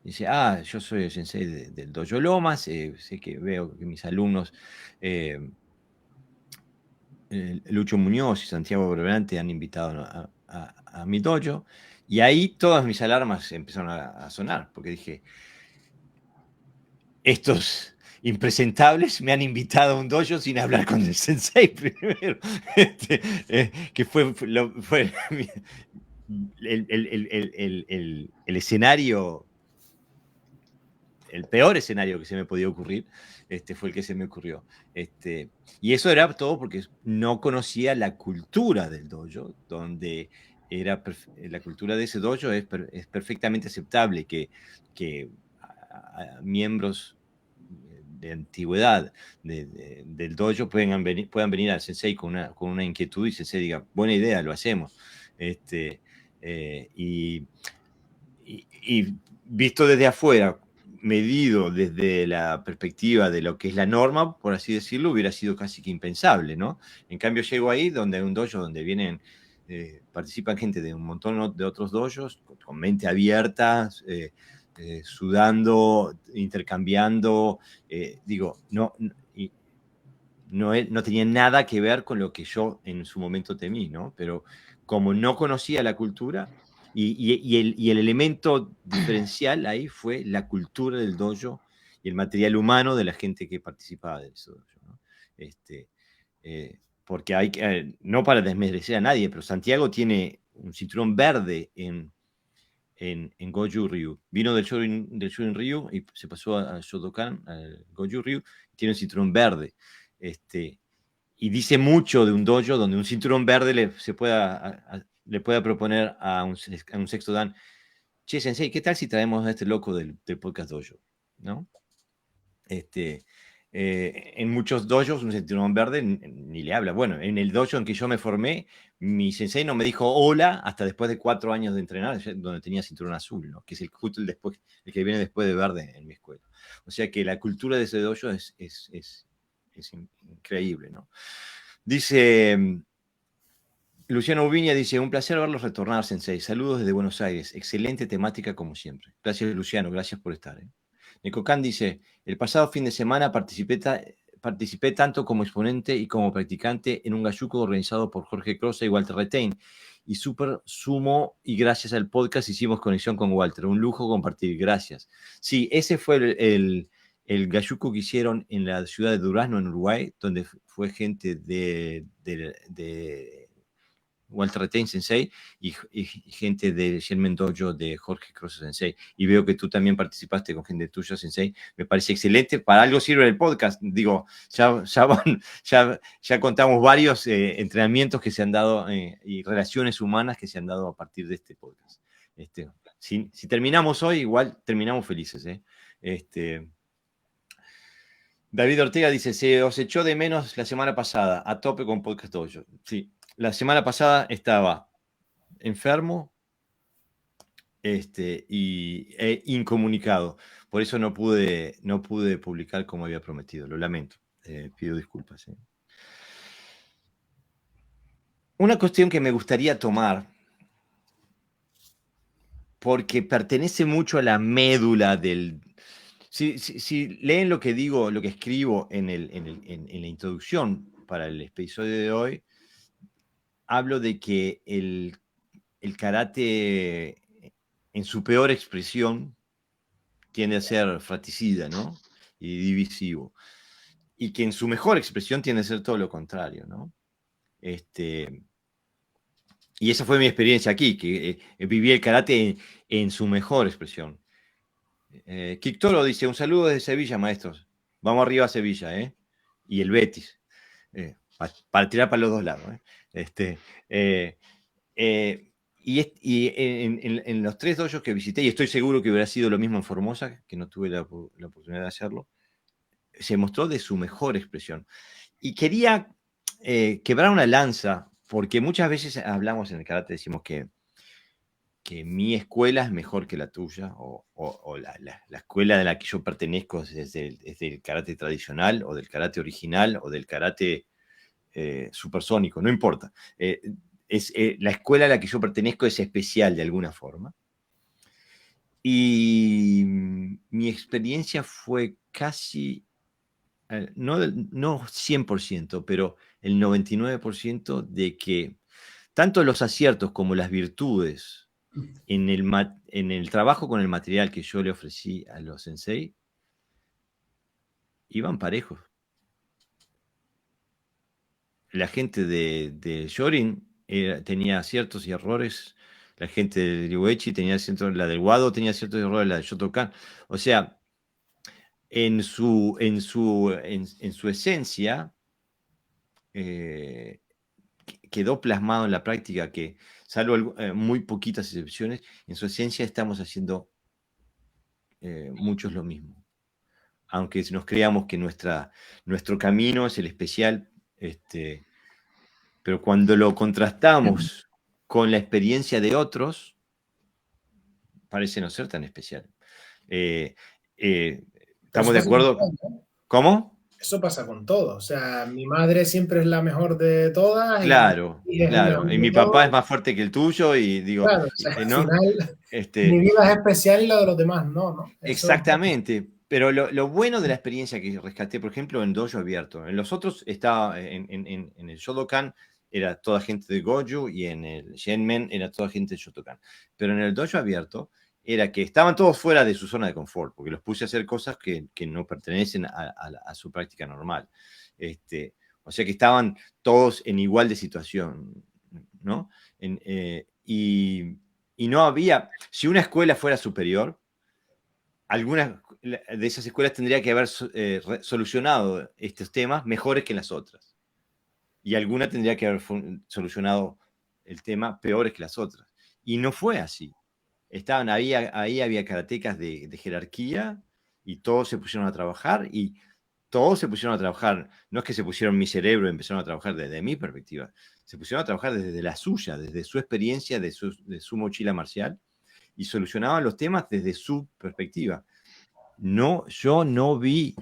Dice, yo soy el sensei del dojo Lomas, sé que veo que mis alumnos, Lucho Muñoz y Santiago Brevante, han invitado a mi dojo. Y ahí todas mis alarmas empezaron a sonar, porque dije, estos impresentables me han invitado a un dojo sin hablar con el sensei primero, que fue el escenario, el peor escenario que se me podía ocurrir, fue el que se me ocurrió. Y eso era todo porque no conocía la cultura del dojo, donde la cultura de ese dojo es perfectamente aceptable que a miembros de antigüedad del dojo puedan venir al sensei con una inquietud, y el sensei diga, buena idea, lo hacemos. Y visto desde afuera, medido desde la perspectiva de lo que es la norma, por así decirlo, hubiera sido casi que impensable, ¿no? En cambio, llego ahí, donde hay un dojo donde vienen, participan gente de un montón de otros dojos, con mente abierta, sudando, intercambiando, digo, no tenía nada que ver con lo que yo en su momento temí, ¿no? Pero como no conocía la cultura, y el elemento diferencial ahí fue la cultura del dojo y el material humano de la gente que participaba de ese dojo, ¿no? Porque hay que, no para desmerecer a nadie, pero Santiago tiene un cinturón verde en Goju Ryu. Vino del Shorin Ryu y se pasó a Shotokan, al Goju Ryu, tiene un cinturón verde. Y dice mucho de un dojo donde un cinturón verde le pueda proponer a un sexto dan: che, sensei, ¿qué tal si traemos a este loco del podcast dojo? ¿No? En muchos dojos un cinturón verde ni le habla. Bueno, en el dojo en que yo me formé, mi sensei no me dijo hola hasta después de 4 años de entrenar, donde tenía cinturón azul, ¿no? Que es justo el que viene después de verde en mi escuela. O sea que la cultura de ese dojo es increíble, ¿no? Dice Luciano Ubiña, dice: un placer verlos retornar, sensei. Saludos desde Buenos Aires. Excelente temática como siempre. Gracias, Luciano. Gracias por estar. Necocan dice: el pasado fin de semana participé tanto como exponente y como practicante en un galluco organizado por Jorge Crosa y Walter Retain. Y súper sumo, y gracias al podcast hicimos conexión con Walter. Un lujo compartir. Gracias. Sí, ese fue el galluco que hicieron en la ciudad de Durazno, en Uruguay, donde fue gente de Walter Retain Sensei y gente de Shenmen Dojo de Jorge Cross Sensei. Y veo que tú también participaste con gente tuya, Sensei. Me parece excelente. Para algo sirve el podcast. Digo, ya contamos varios entrenamientos que se han dado y relaciones humanas que se han dado a partir de este podcast. Si terminamos hoy, igual terminamos felices. David Ortega dice: se os echó de menos la semana pasada, a tope con Podcast Dojo. Sí, la semana pasada estaba enfermo e incomunicado. Por eso no pude publicar como había prometido. Lo lamento. Pido disculpas. Una cuestión que me gustaría tomar, porque pertenece mucho a la médula del... Si leen lo que digo, lo que escribo en la introducción para el episodio de hoy, hablo de que el karate en su peor expresión tiende a ser fratricida, ¿no? Y divisivo. Y que en su mejor expresión tiende a ser todo lo contrario, ¿no? Y esa fue mi experiencia aquí, que viví el karate en su mejor expresión. Kictoro dice: un saludo desde Sevilla, maestros. Vamos arriba a Sevilla, ¿eh? Y el Betis. Para tirar para los dos lados, y en los 3 dojos que visité, y estoy seguro que hubiera sido lo mismo en Formosa, que no tuve la oportunidad de hacerlo, se mostró de su mejor expresión. Y quería quebrar una lanza, porque muchas veces hablamos en el karate, decimos que mi escuela es mejor que la tuya, o la escuela de la que yo pertenezco es del karate tradicional, o del karate original, o del karate supersónico, no importa. La escuela a la que yo pertenezco es especial de alguna forma. Y mi experiencia fue casi, no 100%, pero el 99% de que tanto los aciertos como las virtudes en el trabajo con el material que yo le ofrecí a los sensei iban parejos. La gente de Shorin tenía aciertos y errores. La gente de Ryuichi tenía aciertos, la del Wado tenía ciertos errores, la de Shotokan. O sea, en su esencia, quedó plasmado en la práctica que, salvo muy poquitas excepciones, en su esencia estamos haciendo muchos lo mismo. Aunque nos creamos que nuestro camino es el especial, pero cuando lo contrastamos con la experiencia de otros, parece no ser tan especial. ¿Estamos de acuerdo? ¿Cómo? Eso pasa con todo. O sea, mi madre siempre es la mejor de todas. Claro, y es claro. Y mi papá es más fuerte que el tuyo y digo, claro, o sea, al ¿no? final mi vida es especial y la de los demás no. Eso Exactamente. Pero lo bueno de la experiencia que rescaté, por ejemplo, en Dojo Abierto, en los otros estaba, en el Shodokan era toda gente de Goju y en el Shenmen era toda gente de Shotokan. Pero en el Dojo Abierto era que estaban todos fuera de su zona de confort, porque los puse a hacer cosas que no pertenecen a su práctica normal. O sea que estaban todos en igual de situación, ¿no? Y no había, si una escuela fuera superior, algunas de esas escuelas tendría que haber solucionado estos temas mejores que las otras. Y alguna tendría que haber solucionado el tema peores que las otras. Y no fue así. Ahí había karatecas de jerarquía y todos se pusieron a trabajar y todos se pusieron a trabajar. No es que se pusieron mi cerebro y empezaron a trabajar desde mi perspectiva. Se pusieron a trabajar desde la suya, desde su experiencia, de su mochila marcial y solucionaban los temas desde su perspectiva. No, yo no vi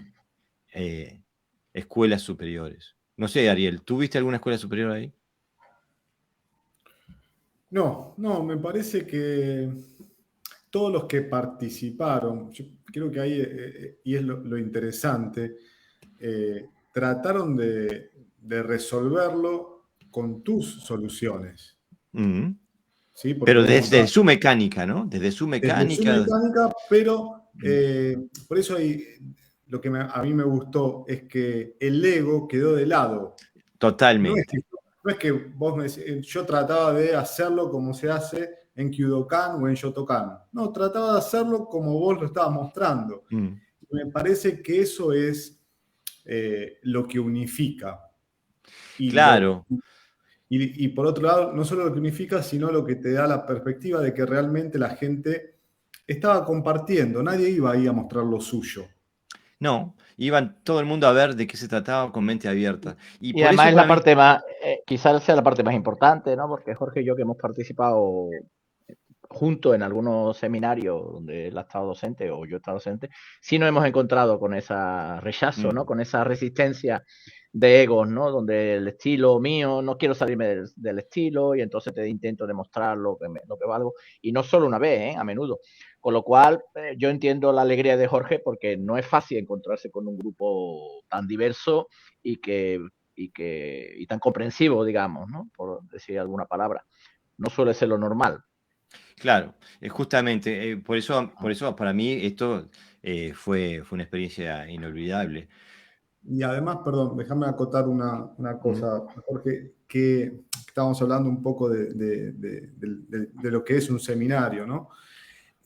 escuelas superiores. No sé, Ariel, ¿tú viste alguna escuela superior ahí? No, me parece que todos los que participaron, yo creo que ahí, y es lo interesante, trataron de resolverlo con tus soluciones. Mm. ¿Sí? Porque Pero vos desde mostrás, su mecánica, ¿no? Desde su desde su mecánica. mecánica, pero por eso lo que a mí me gustó es que el ego quedó de lado. Totalmente. No es que vos me decís, yo trataba de hacerlo como se hace en Kyudokan o en Shotokan. No, trataba de hacerlo como vos lo estabas mostrando. Mm. Me parece que eso es lo que unifica. Claro. Y por otro lado, no solo lo que unifica, sino lo que te da la perspectiva de que realmente la gente estaba compartiendo. Nadie iba ahí a mostrar lo suyo. No, iban todo el mundo a ver de qué se trataba con mente abierta. Y Y por además eso es para la mí, parte más, quizás sea la parte más importante, ¿no? Porque Jorge y yo que hemos participado juntos en algunos seminarios donde él ha estado docente o yo he estado docente, sí nos hemos encontrado con ese rechazo, ¿no? Con esa resistencia de egos, ¿no? Donde el estilo mío, no quiero salirme del estilo y entonces te intento demostrar lo que valgo. Y no solo una vez, a menudo. Con lo cual, yo entiendo la alegría de Jorge porque no es fácil encontrarse con un grupo tan diverso y tan comprensivo, digamos, ¿no? Por decir alguna palabra. No suele ser lo normal. claro, justamente, por eso para mí esto fue una experiencia inolvidable. Y además, perdón, déjame acotar una cosa, Jorge, que estábamos hablando un poco de lo que es un seminario, ¿no?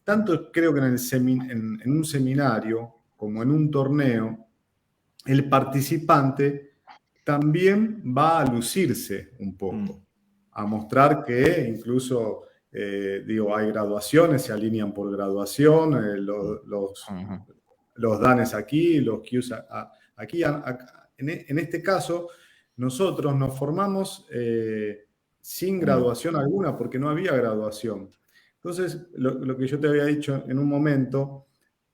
Tanto creo que en un seminario como en un torneo, el participante también va a lucirse un poco, a mostrar que incluso, hay graduaciones, se alinean por graduación, los danes aquí, los Qs aquí. En este caso, nosotros nos formamos sin graduación alguna, porque no había graduación. Entonces, lo que yo te había dicho en un momento,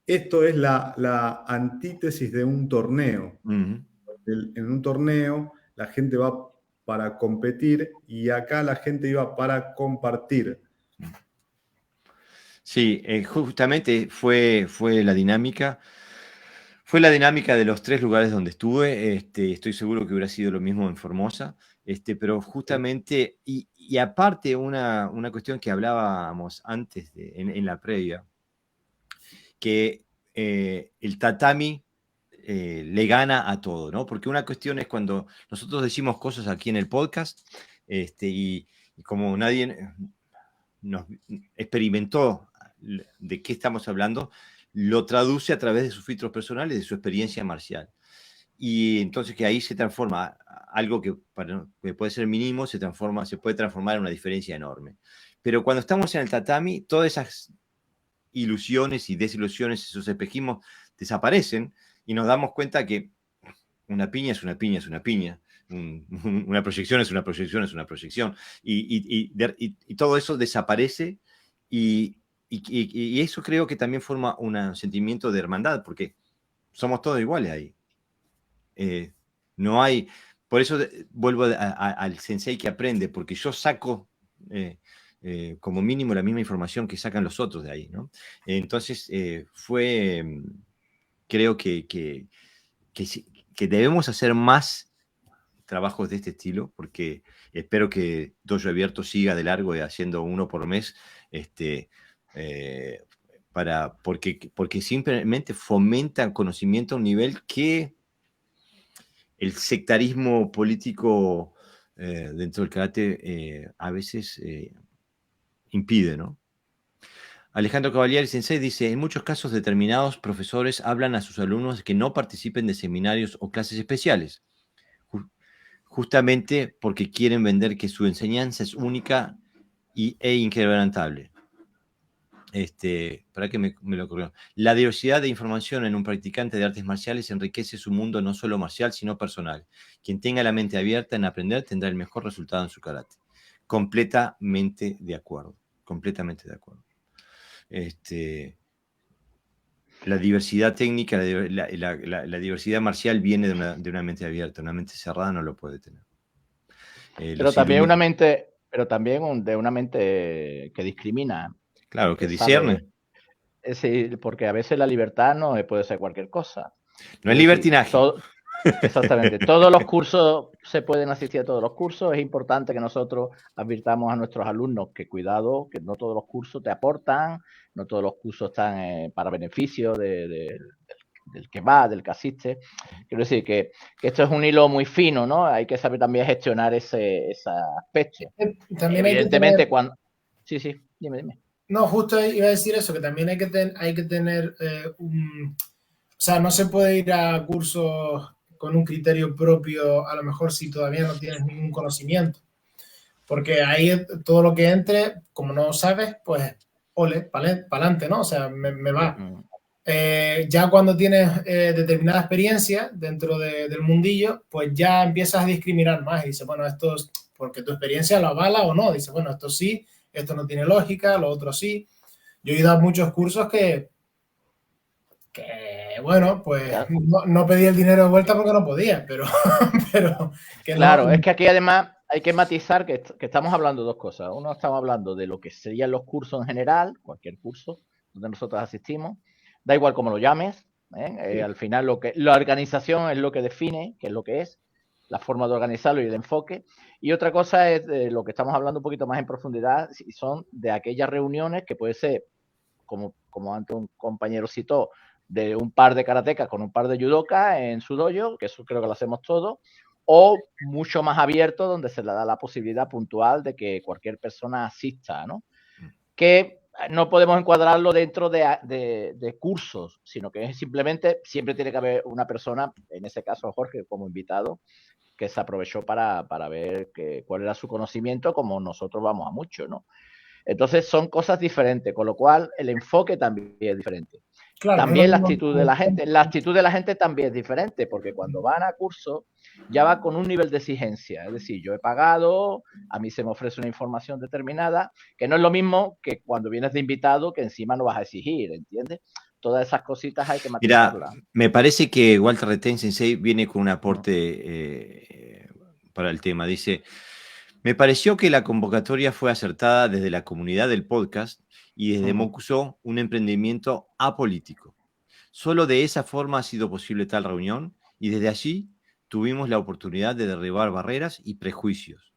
esto es la antítesis de un torneo. En un torneo la gente va para competir y acá la gente iba para compartir. Sí, justamente fue la dinámica. Fue la dinámica de los 3 lugares donde estuve. Estoy seguro que hubiera sido lo mismo en Formosa. Pero justamente, y aparte una cuestión que hablábamos antes en la previa, que el tatami le gana a todo, ¿no? Porque una cuestión es cuando nosotros decimos cosas aquí en el podcast, y como nadie nos experimentó de qué estamos hablando, lo traduce a través de sus filtros personales, de su experiencia marcial. Y entonces que ahí se transforma algo que puede ser mínimo, se puede transformar en una diferencia enorme. Pero cuando estamos en el tatami, todas esas ilusiones y desilusiones, esos espejismos desaparecen y nos damos cuenta que una piña es una piña es una piña. una proyección es una proyección, es una proyección. Y todo eso desaparece y eso creo que también forma un sentimiento de hermandad, porque somos todos iguales ahí. No hay... Por eso vuelvo al sensei que aprende, porque yo saco como mínimo la misma información que sacan los otros de ahí, ¿no? Entonces, creo que debemos hacer más trabajos de este estilo, porque espero que Dojo Abierto siga de largo y haciendo uno por mes, porque simplemente fomentan conocimiento a un nivel que el sectarismo político dentro del karate a veces impide, ¿no? Alejandro Cavalieri Sensei dice, en muchos casos determinados profesores hablan a sus alumnos que no participen de seminarios o clases especiales, justamente porque quieren vender que su enseñanza es única e inquebrantable. Para que me lo ocurrió. La diversidad de información en un practicante de artes marciales enriquece su mundo no solo marcial, sino personal. Quien tenga la mente abierta en aprender tendrá el mejor resultado en su karate. Completamente de acuerdo. Completamente de acuerdo. La diversidad técnica, la diversidad marcial viene de una mente abierta. Una mente cerrada no lo puede tener. Pero también de una mente que discrimina. Claro, que discierne. Sí, porque a veces la libertad no puede ser cualquier cosa. No es libertinaje. Exactamente. Todos los cursos, se pueden asistir a todos los cursos. Es importante que nosotros advirtamos a nuestros alumnos que cuidado, que no todos los cursos te aportan, no todos los cursos están para beneficio del que va, del que asiste. Quiero decir que esto es un hilo muy fino, ¿no? Hay que saber también gestionar ese aspecto. También evidentemente, hay que tener... Sí, dime. No, justo iba a decir eso, que también hay que tener o sea, no se puede ir a cursos con un criterio propio, a lo mejor si todavía no tienes ningún conocimiento. Porque ahí todo lo que entre, como no sabes, pues ole, para adelante, ¿no? O sea, me va. Ya cuando tienes determinada experiencia dentro del mundillo, pues ya empiezas a discriminar más y dices, bueno, esto es porque tu experiencia lo avala o no. Dices, bueno, esto sí, esto no tiene lógica, lo otro sí. Yo he ido a muchos cursos que bueno, pues claro, no pedí el dinero de vuelta porque no podía, pero que claro, no... es que aquí además hay que matizar que estamos hablando de dos cosas. Uno, estamos hablando de lo que serían los cursos en general, cualquier curso donde nosotros asistimos, da igual cómo lo llames, sí. Al final la organización es lo que define qué es lo que es, la forma de organizarlo y el enfoque. Y otra cosa es de lo que estamos hablando un poquito más en profundidad, son de aquellas reuniones que puede ser, como antes un compañero citó, de un par de karatecas con un par de judokas en su dojo, que eso creo que lo hacemos todos, o mucho más abierto, donde se le da la posibilidad puntual de que cualquier persona asista, ¿no? Que no podemos encuadrarlo dentro de cursos, sino que simplemente siempre tiene que haber una persona, en ese caso Jorge como invitado, que se aprovechó para ver cuál era su conocimiento, como nosotros vamos a mucho, ¿no? Entonces son cosas diferentes, con lo cual el enfoque también es diferente. Claro, también la actitud de la gente también es diferente, porque cuando van a cursos ya va con un nivel de exigencia, es decir, yo he pagado, a mí se me ofrece una información determinada, que no es lo mismo que cuando vienes de invitado, que encima no vas a exigir, ¿entiendes? Todas esas cositas hay que matizarlas. Mira, me parece que Walter Retén Sensei viene con un aporte para el tema. Dice, me pareció que la convocatoria fue acertada desde la comunidad del podcast y desde Mokuso, un emprendimiento apolítico. Solo de esa forma ha sido posible tal reunión y desde allí tuvimos la oportunidad de derribar barreras y prejuicios.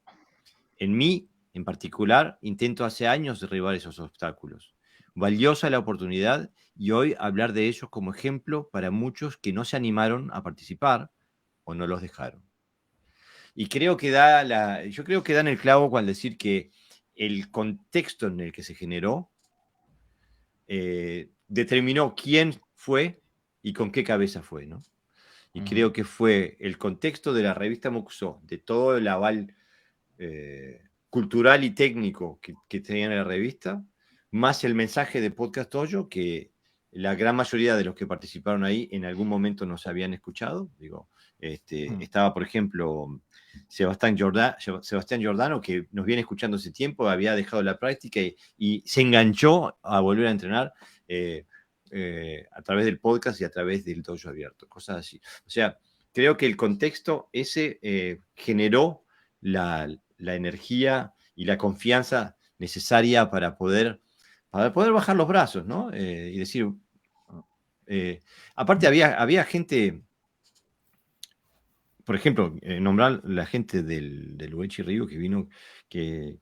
En mí, en particular, intento hace años derribar esos obstáculos. Valiosa la oportunidad y hoy hablar de ellos como ejemplo para muchos que no se animaron a participar o no los dejaron. Y creo que yo creo que da en el clavo al decir que el contexto en el que se generó determinó quién fue y con qué cabeza fue, ¿no? Y creo que fue el contexto de la revista Mokuso, de todo el aval cultural y técnico que tenía la revista, más el mensaje de Podcast Dojo, que la gran mayoría de los que participaron ahí en algún momento nos habían escuchado. Digo, Estaba, por ejemplo, Sebastián Giordano, que nos viene escuchando hace tiempo, había dejado la práctica y se enganchó a volver a entrenar a través del podcast y a través del dojo abierto, cosas así. O sea, creo que el contexto ese generó la energía y la confianza necesaria para poder bajar los brazos, ¿no? Y decir, aparte había gente, por ejemplo, nombrar la gente del Uechi Ryu que vino, que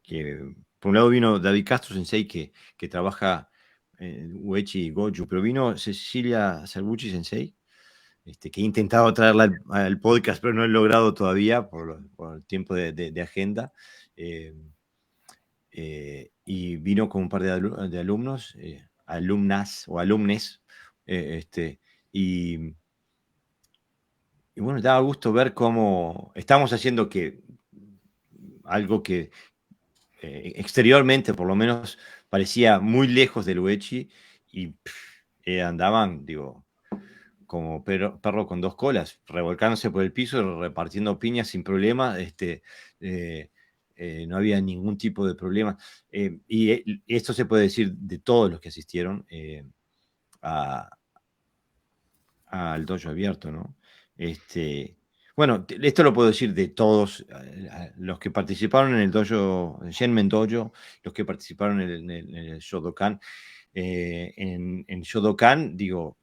por un lado vino David Castro Sensei, que trabaja Uechi y Goju, pero vino Cecilia Salvucci Sensei, que he intentado traerla al podcast, pero no he logrado todavía por el tiempo de agenda. Y vino con un par de alumnos, alumnas o alumnes, y bueno, daba gusto ver cómo estamos haciendo algo que exteriormente por lo menos parecía muy lejos del Uechi y andaban, digo, como perro con dos colas, revolcándose por el piso, repartiendo piñas sin problema, no había ningún tipo de problema. Y esto se puede decir de todos los que asistieron al dojo abierto, ¿no? Bueno, esto lo puedo decir de todos los que participaron en el dojo, Shenmen Dojo, los que participaron en el Shodokan. En Shodokan, digo,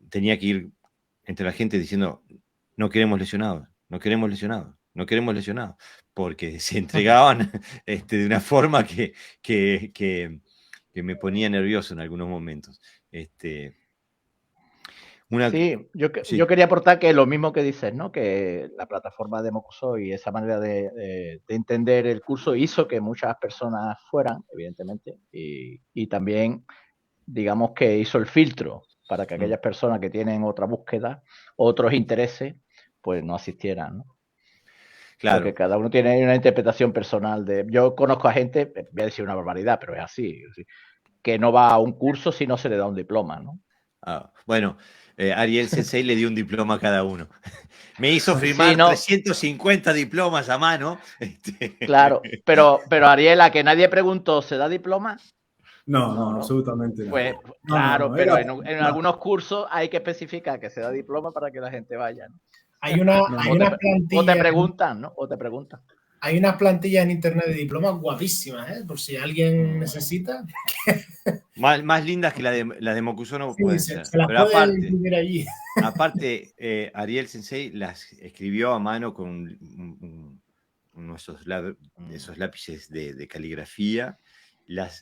tenía que ir entre la gente diciendo, no queremos lesionados, no queremos lesionados, no queremos lesionados, porque se entregaban de una forma que me ponía nervioso en algunos momentos. Sí, Sí. yo quería aportar que lo mismo que dices, ¿no? Que la plataforma de Mokuso y esa manera de entender el curso hizo que muchas personas fueran, evidentemente, y también, digamos, que hizo el filtro para que aquellas personas que tienen otra búsqueda, otros intereses, pues no asistieran, ¿no? Claro. Porque cada uno tiene una interpretación personal de... Yo conozco a gente, voy a decir una barbaridad, pero es así, que no va a un curso si no se le da un diploma, ¿no? Bueno, Ariel Sensei le dio un diploma a cada uno. Me hizo firmar 350 diplomas a mano. Claro, pero Ariel, a que nadie preguntó, ¿se da diploma? No, absolutamente no. Pues claro, pero en algunos cursos hay que especificar que se da diploma para que la gente vaya, ¿no? Hay una plantilla. O te preguntan, ¿no? O te preguntan. Hay unas plantillas en internet de diplomas guapísimas, ¿eh? Por si alguien necesita. Más lindas que las de Mokuso no pueden ser. Se las pero puede imprimir allí. Aparte, Ariel Sensei las escribió a mano con uno de esos lápices de caligrafía.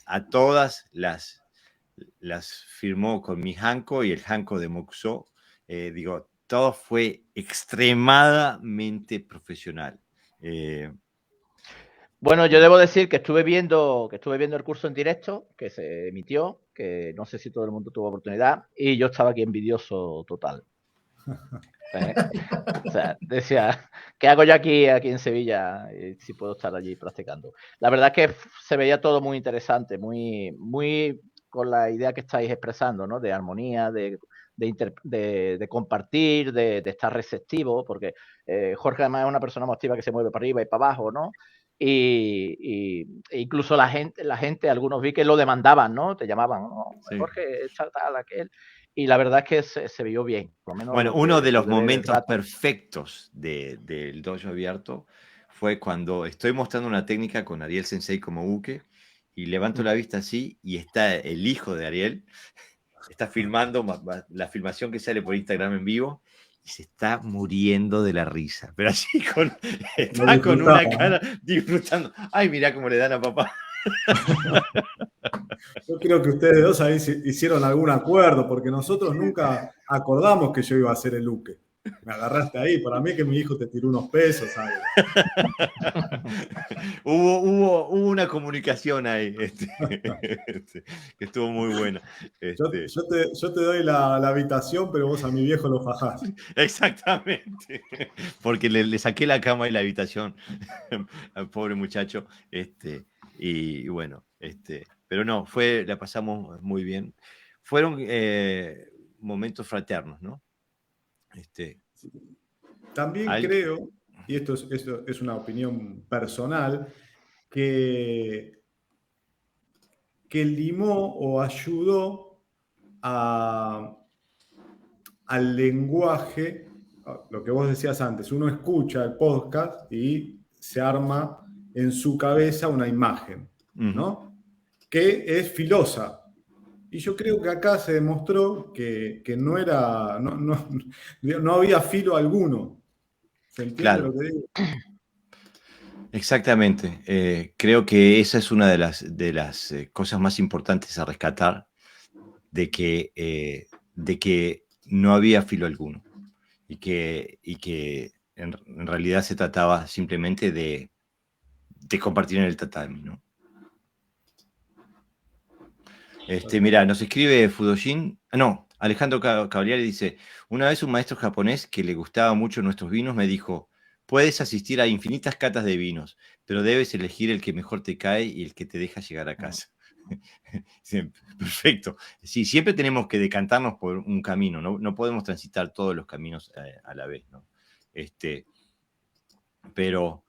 A todas las firmó con mi hanko y el hanko de Mokuso. Digo, todo fue extremadamente profesional. Bueno, yo debo decir que estuve viendo el curso en directo, que se emitió, que no sé si todo el mundo tuvo oportunidad, y yo estaba aquí envidioso total. O sea, decía, ¿qué hago yo aquí en Sevilla si puedo estar allí practicando? La verdad es que se veía todo muy interesante, muy, muy con la idea que estáis expresando, ¿no? De armonía, de compartir, de estar receptivo, porque Jorge además es una persona muy activa que se mueve para arriba y para abajo, ¿no? E incluso la gente, algunos vi que lo demandaban, ¿no? Te llamaban, ¿no? Sí. Jorge, tal, aquel. Y la verdad es que se vio bien. Por lo menos bueno, uno de los momentos perfectos del dojo abierto fue cuando estoy mostrando una técnica con Ariel Sensei como uke y levanto la vista así y está el hijo de Ariel, está filmando la filmación que sale por Instagram en vivo y se está muriendo de la risa, pero así está con una cara disfrutando. Ay, mirá cómo le dan a papá. Yo creo que ustedes dos ahí hicieron algún acuerdo, porque nosotros nunca acordamos que yo iba a hacer el uke. Me agarraste ahí, para mí que mi hijo te tiró unos pesos, ¿sabes? hubo una comunicación ahí, que estuvo muy buena. Yo te doy la habitación, pero vos a mi viejo lo fajás. Exactamente, porque le saqué la cama y la habitación al pobre muchacho, y bueno, pero no, la pasamos muy bien. Fueron momentos fraternos, ¿no? También creo, y esto es una opinión personal, que limó o ayudó al lenguaje, lo que vos decías antes, uno escucha el podcast y se arma en su cabeza una imagen, ¿no? Que es filosa. Y yo creo que acá se demostró que no era, no había filo alguno. ¿Se entiende lo que digo? Exactamente. Creo que esa es una de las cosas más importantes a rescatar, de que no había filo alguno y que en realidad se trataba simplemente de compartir en el tatami, ¿no? Mira, nos escribe Fudoshin, Alejandro Cavaliari dice: una vez un maestro japonés que le gustaba mucho nuestros vinos me dijo: puedes asistir a infinitas catas de vinos, pero debes elegir el que mejor te cae y el que te deja llegar a casa. Sí, perfecto. Sí, siempre tenemos que decantarnos por un camino, no podemos transitar todos los caminos a la vez, ¿no? Pero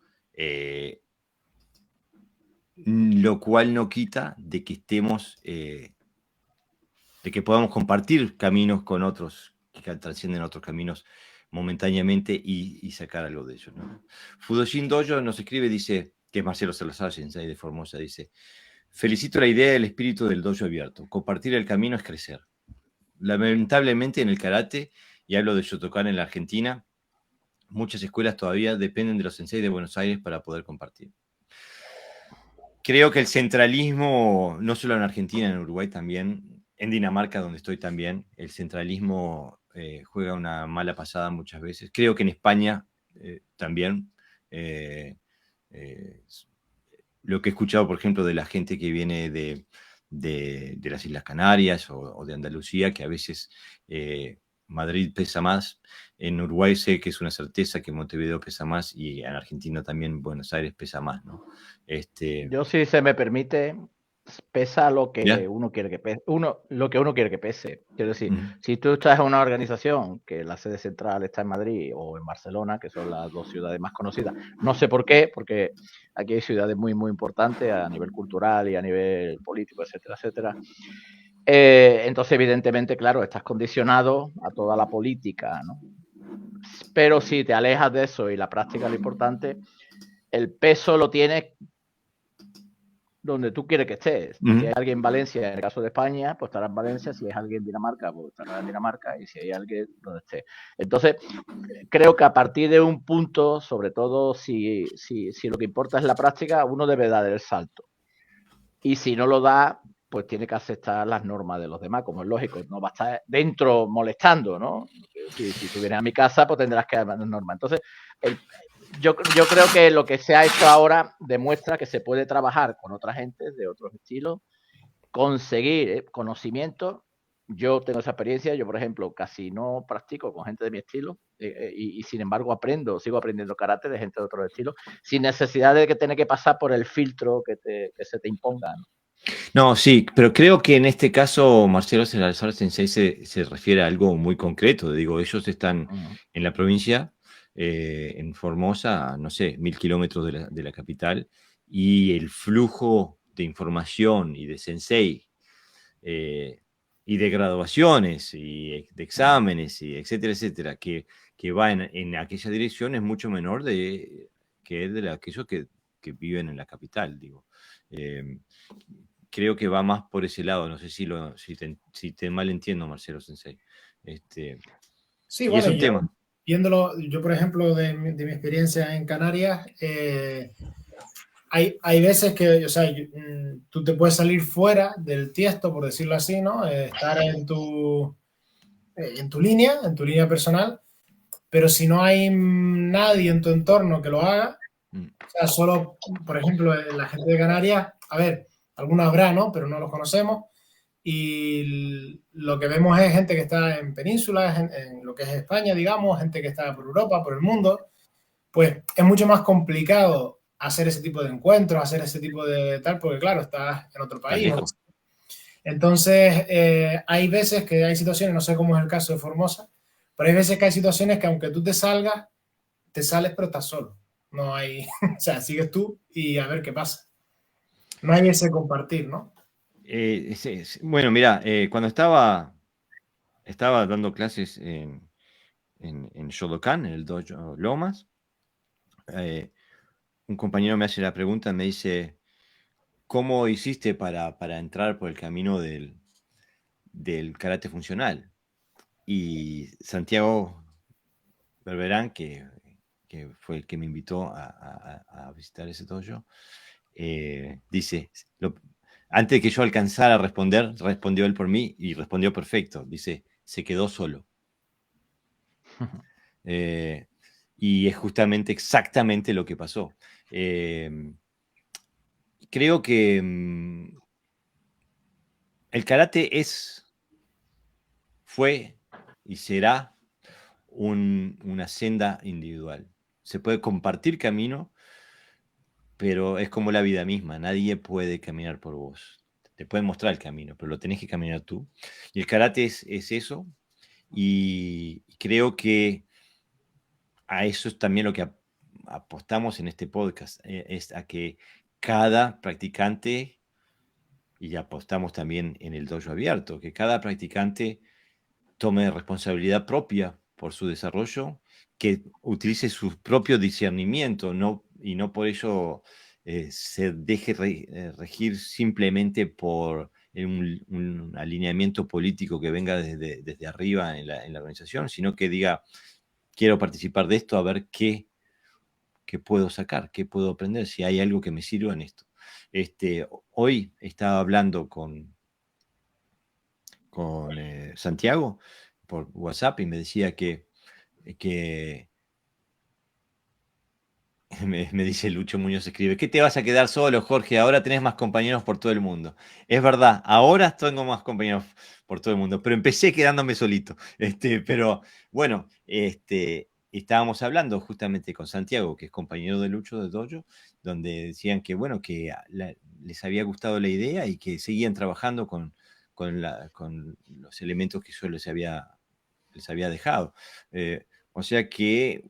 lo cual no quita de que estemos, de que podamos compartir caminos con otros que trascienden otros caminos momentáneamente y sacar algo de ellos, ¿no? Fudoshin Dojo nos escribe, dice, que es Marcelo Salazar, sensei de Formosa, dice: felicito la idea del espíritu del dojo abierto. Compartir el camino es crecer. Lamentablemente en el karate, y hablo de Shotokan en la Argentina, muchas escuelas todavía dependen de los sensei de Buenos Aires para poder compartir. Creo que el centralismo, no solo en Argentina, en Uruguay también, en Dinamarca, donde estoy también, el centralismo juega una mala pasada muchas veces. Creo que en España también. Lo que he escuchado, por ejemplo, de la gente que viene de las Islas Canarias o de Andalucía, que a veces Madrid pesa más. En Uruguay sé que es una certeza que Montevideo pesa más, y en Argentina también Buenos Aires pesa más, ¿no? Yo, si se me permite, pesa lo que ¿Ya? uno quiere que pese. Lo que uno quiere que pese. Quiero decir, si tú estás en una organización que la sede central está en Madrid o en Barcelona, que son las dos ciudades más conocidas, no sé por qué, porque aquí hay ciudades muy, muy importantes a nivel cultural y a nivel político, etcétera, etcétera. Entonces, evidentemente, claro, estás condicionado a toda la política, ¿no? Pero si te alejas de eso y la práctica es lo importante, el peso lo tienes donde tú quieres que estés. Si hay alguien en Valencia, en el caso de España, pues estará en Valencia. Si es alguien en Dinamarca, pues estará en Dinamarca. Y si hay alguien donde esté. Entonces, creo que a partir de un punto, sobre todo si lo que importa es la práctica, uno debe dar el salto. Y si no lo da, pues tiene que aceptar las normas de los demás, como es lógico. No va a estar dentro molestando, ¿no? Si tú vienes a mi casa, pues tendrás que dar las normas. Entonces, yo creo que lo que se ha hecho ahora demuestra que se puede trabajar con otra gente de otros estilos, conseguir conocimiento. Yo tengo esa experiencia. Yo, por ejemplo, casi no practico con gente de mi estilo y sin embargo sigo aprendiendo karate de gente de otros estilos, sin necesidad de que tener que pasar por el filtro que se te imponga, ¿no? No, sí, pero creo que en este caso Marcelo Salazar Sensei se refiere a algo muy concreto. Digo, ellos están en la provincia, en Formosa, no sé, 1000 kilómetros de la capital, y el flujo de información y de sensei y de graduaciones y de exámenes, y etcétera, etcétera, que va en aquella dirección es mucho menor que de aquellos que viven en la capital, digo. Creo que va más por ese lado. No sé si te malentiendo, Marcelo Sensei. Sí, y bueno, es un tema. Viéndolo, yo por ejemplo, de mi experiencia en Canarias, hay veces que, o sea, tú te puedes salir fuera del tiesto, por decirlo así, ¿no? Estar en tu línea personal, pero si no hay nadie en tu entorno que lo haga, o sea, solo, por ejemplo, la gente de Canarias, a ver, algunos habrá, ¿no? Pero no los conocemos, y lo que vemos es gente que está en penínsulas, en lo que es España, digamos, gente que está por Europa, por el mundo. Pues es mucho más complicado hacer ese tipo de encuentros, hacer ese tipo de tal, porque claro, estás en otro país. Entonces, hay veces que hay situaciones, no sé cómo es el caso de Formosa, pero hay veces que hay situaciones que aunque tú te salgas, te sales pero estás solo. No hay, o sea, sigues tú y a ver qué pasa. No hay ese compartir, ¿no? Bueno, mira, cuando estaba dando clases en Shodokan, en el dojo Lomas, un compañero me hace la pregunta, me dice, ¿cómo hiciste para entrar por el camino del karate funcional? Y Santiago Berberán, que fue el que me invitó a visitar ese dojo, dice, antes de que yo alcanzara a responder, respondió él por mí y respondió perfecto. Dice, se quedó solo. Y es justamente exactamente lo que pasó. Creo que el karate fue y será una senda individual. Se puede compartir camino, pero es como la vida misma. Nadie puede caminar por vos. Te pueden mostrar el camino, pero lo tenés que caminar tú. Y el karate es eso. Y creo que a eso es también lo que apostamos en este podcast, es a que cada practicante, y apostamos también en el dojo abierto, que cada practicante tome responsabilidad propia por su desarrollo, que utilice su propio discernimiento, y no por ello se deje regir simplemente por un alineamiento político que venga desde arriba en la organización, sino que diga, quiero participar de esto, a ver qué puedo sacar, qué puedo aprender, si hay algo que me sirva en esto. Hoy estaba hablando con Santiago por WhatsApp y me decía que me dice Lucho Muñoz, escribe, ¿qué te vas a quedar solo, Jorge? Ahora tenés más compañeros por todo el mundo. Es verdad, ahora tengo más compañeros por todo el mundo, pero empecé quedándome solito. Pero bueno, estábamos hablando justamente con Santiago, que es compañero de Lucho de Dojo, donde decían que, bueno, que les había gustado la idea y que seguían trabajando con los elementos que yo les había dejado. O sea que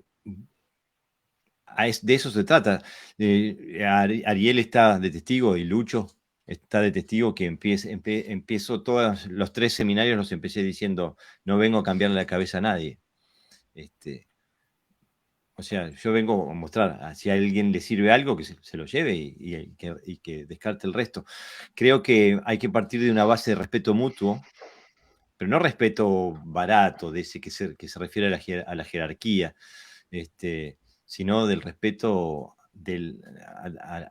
de eso se trata. Ariel está de testigo y Lucho está de testigo que empiezo todos los 3 seminarios, los empecé diciendo, no vengo a cambiarle la cabeza a nadie. O sea, yo vengo a mostrar, si a alguien le sirve algo, que se lo lleve y que descarte el resto. Creo que hay que partir de una base de respeto mutuo, pero no respeto barato, de ese que se refiere a la jerarquía, sino del respeto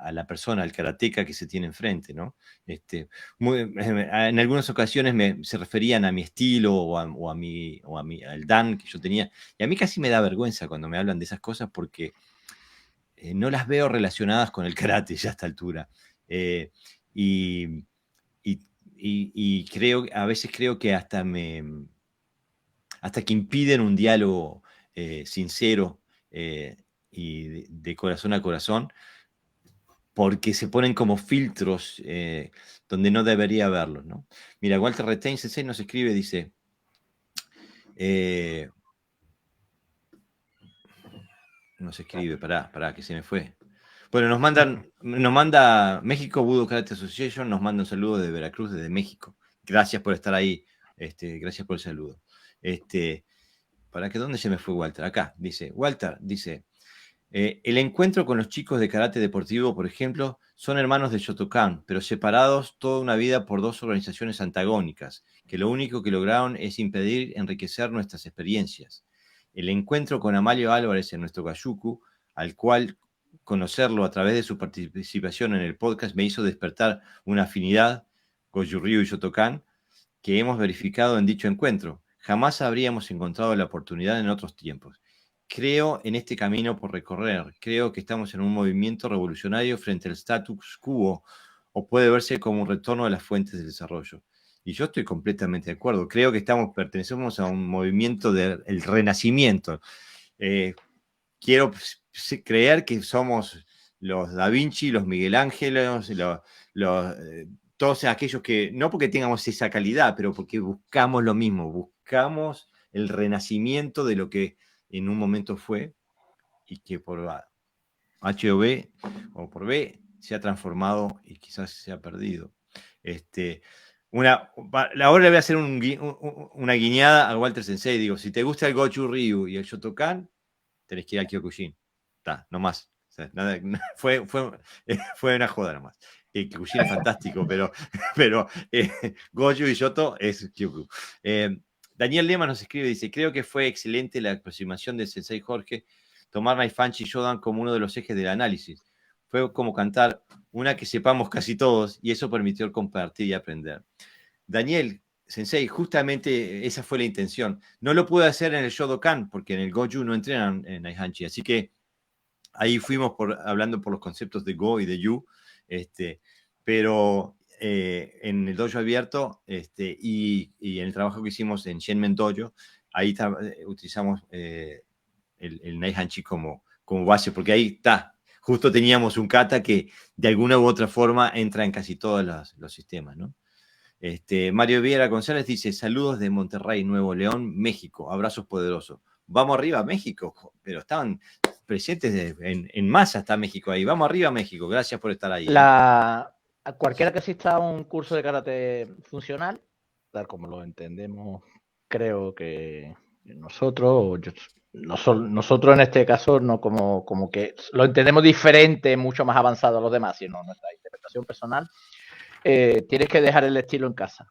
a la persona, al karateca que se tiene enfrente, ¿no? En algunas ocasiones se referían a mi estilo al Dan que yo tenía, y a mí casi me da vergüenza cuando me hablan de esas cosas porque no las veo relacionadas con el karate ya a esta altura. Y a veces creo que hasta que impiden un diálogo sincero y de corazón a corazón, porque se ponen como filtros donde no debería haberlos, ¿no? Mira, Walter Retain Sensei nos escribe, dice, nos escribe, pará, que se me fue. Bueno, nos manda México Budo Karate Association, nos manda un saludo de Veracruz, desde México. Gracias por estar ahí, gracias por el saludo. ¿Dónde se me fue Walter? Acá, Walter dice, el encuentro con los chicos de karate deportivo, por ejemplo, son hermanos de Shotokan, pero separados toda una vida por 2 organizaciones antagónicas, que lo único que lograron es impedir enriquecer nuestras experiencias. El encuentro con Amalio Álvarez en nuestro Gayuku, al cual conocerlo a través de su participación en el podcast me hizo despertar una afinidad, Goju-Ryu y Shotokan, que hemos verificado en dicho encuentro. Jamás habríamos encontrado la oportunidad en otros tiempos. Creo en este camino por recorrer. Creo que estamos en un movimiento revolucionario frente al status quo, o puede verse como un retorno a las fuentes del desarrollo. Y yo estoy completamente de acuerdo. Creo que pertenecemos a un movimiento del renacimiento. Quiero creer que somos los Da Vinci, los Miguel Ángeles, todos aquellos que, no porque tengamos esa calidad, pero porque buscamos lo mismo, buscamos el renacimiento de lo que en un momento fue, y que por H o B o por B se ha transformado y quizás se ha perdido. Ahora le voy a hacer una guiñada a Walter Sensei. Digo, si te gusta el Goju Ryu y el Shotokan, tenés que ir al Kyokushin. Está, no más. O sea, fue una joda nomás. El Kyokushin es fantástico, pero Goju y Shoto es Kyoku. Daniel Lema nos escribe, dice, creo que fue excelente la aproximación del Sensei Jorge, tomar Naifanchi y Shodan como uno de los ejes del análisis. Fue como cantar una que sepamos casi todos y eso permitió compartir y aprender. Daniel, Sensei, justamente esa fue la intención. No lo pude hacer en el Shodokan porque en el Goju no entrenan en Naihanchi, así que ahí fuimos hablando por los conceptos de Go y de Yu, pero en el dojo abierto y en el trabajo que hicimos en Shenmen Dojo, ahí utilizamos el Naihanchi como base, porque ahí está. Justo teníamos un kata que de alguna u otra forma entra en casi todos los sistemas, ¿no? Mario Viera González dice, saludos de Monterrey, Nuevo León, México, abrazos poderosos. Vamos arriba, México, pero estaban presentes en masa, está México ahí. Vamos arriba, México, gracias por estar ahí. Cualquiera que asista a un curso de karate funcional, tal como lo entendemos, creo que nosotros en este caso, no como que lo entendemos diferente, mucho más avanzado a los demás, sino nuestra interpretación personal, tienes que dejar el estilo en casa.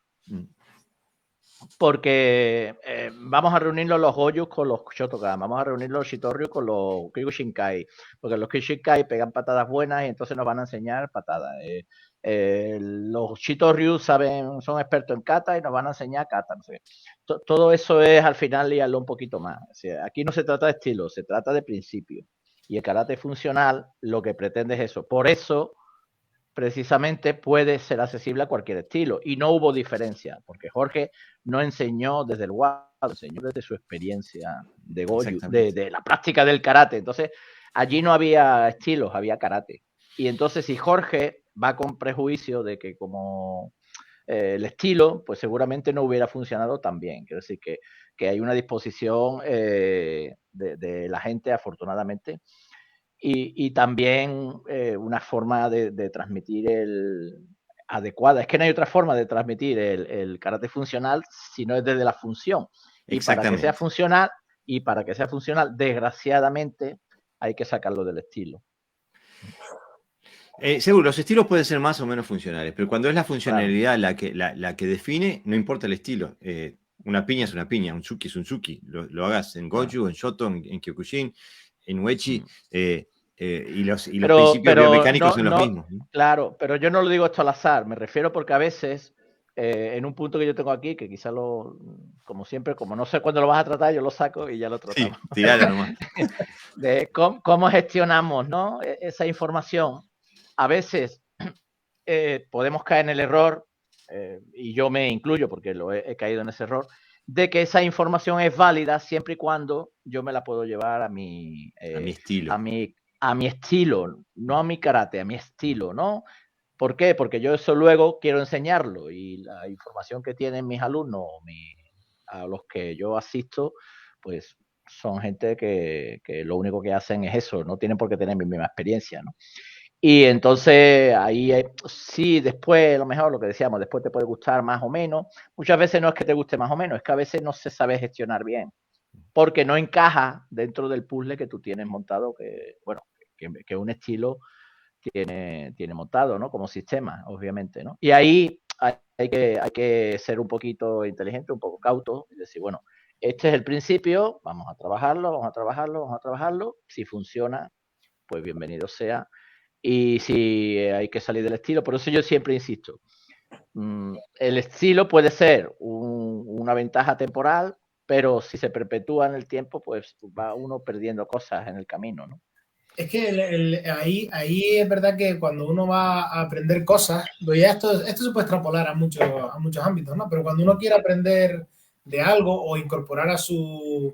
Porque vamos a reunirnos los Goyus con los Shotokan, vamos a reunir los Shitoryu con los Kyokushinkai, porque los Kyokushinkai pegan patadas buenas y entonces nos van a enseñar patadas. Los Shitoryu son expertos en kata y nos van a enseñar kata. No sé. Todo eso es al final liarlo un poquito más. O sea, aquí no se trata de estilo, se trata de principio. Y el karate funcional lo que pretende es eso. Por eso precisamente puede ser accesible a cualquier estilo y no hubo diferencia, porque Jorge no enseñó desde el WAD, enseñó desde su experiencia de Goju, de la práctica del karate. Entonces allí no había estilos, había karate. Y entonces si Jorge va con prejuicio de que como el estilo, pues seguramente no hubiera funcionado tan bien. Quiero decir que hay una disposición de la gente, afortunadamente, y también una forma de transmitir adecuada. Es que no hay otra forma de transmitir el karate funcional si no es desde la función. Y para que sea funcional, desgraciadamente, hay que sacarlo del estilo. Seguro, los estilos pueden ser más o menos funcionales, pero cuando es la funcionalidad la que define, no importa el estilo. Una piña es una piña, un tsuki es un tsuki. Lo hagas en Goju, en Shoto, en Kyokushin, en Uechi, y los principios biomecánicos son los mismos. ¿No? Claro, pero yo no lo digo esto al azar, me refiero porque a veces, en un punto que yo tengo aquí, que quizá como siempre, como no sé cuándo lo vas a tratar, yo lo saco y ya lo tratamos. Sí, tiralo nomás. De cómo gestionamos, ¿no?, esa información. A veces podemos caer en el error, y yo me incluyo porque he caído en ese error, de que esa información es válida siempre y cuando yo me la puedo llevar a mi estilo. A mi estilo, no a mi karate, a mi estilo, ¿no? ¿Por qué? Porque yo eso luego quiero enseñarlo y la información que tienen mis alumnos, a los que yo asisto, pues son gente que lo único que hacen es eso, no tienen por qué tener mi misma experiencia, ¿no? Y entonces ahí sí, después, a lo mejor lo que decíamos, después te puede gustar más o menos. Muchas veces no es que te guste más o menos, es que a veces no se sabe gestionar bien, porque no encaja dentro del puzzle que tú tienes montado, que un estilo tiene montado, ¿no? Como sistema, obviamente, ¿no? Y ahí hay que ser un poquito inteligente, un poco cauto, y decir, bueno, este es el principio, vamos a trabajarlo, si funciona, pues bienvenido sea. Y si hay que salir del estilo, por eso yo siempre insisto, el estilo puede ser una ventaja temporal, pero si se perpetúa en el tiempo, pues va uno perdiendo cosas en el camino, ¿no? Es que ahí es verdad que cuando uno va a aprender cosas, pues ya esto se puede extrapolar a muchos ámbitos, ¿no? Pero cuando uno quiere aprender de algo o incorporar a su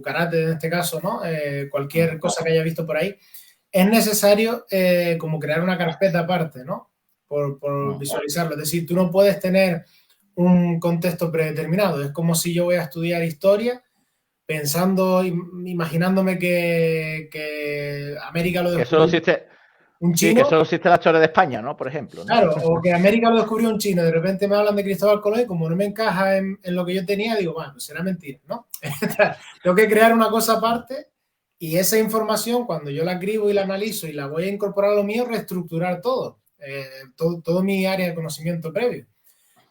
karate, en este caso, ¿no? Cualquier cosa que haya visto por ahí, es necesario como crear una carpeta aparte, ¿no? Por visualizarlo. Es decir, tú no puedes tener un contexto predeterminado. Es como si yo voy a estudiar historia, pensando, imaginándome que América lo Que solo descubrió existe, un sí, chino. que solo existe la historia de España, ¿no? Por ejemplo, ¿no? Claro, o que América lo descubrió un chino, de repente me hablan de Cristóbal Colón y como no me encaja en lo que yo tenía, digo, bueno, pues será mentira, ¿no? Tengo que crear una cosa aparte y esa información, cuando yo la escribo y la analizo y la voy a incorporar a lo mío, reestructurar todo mi área de conocimiento previo.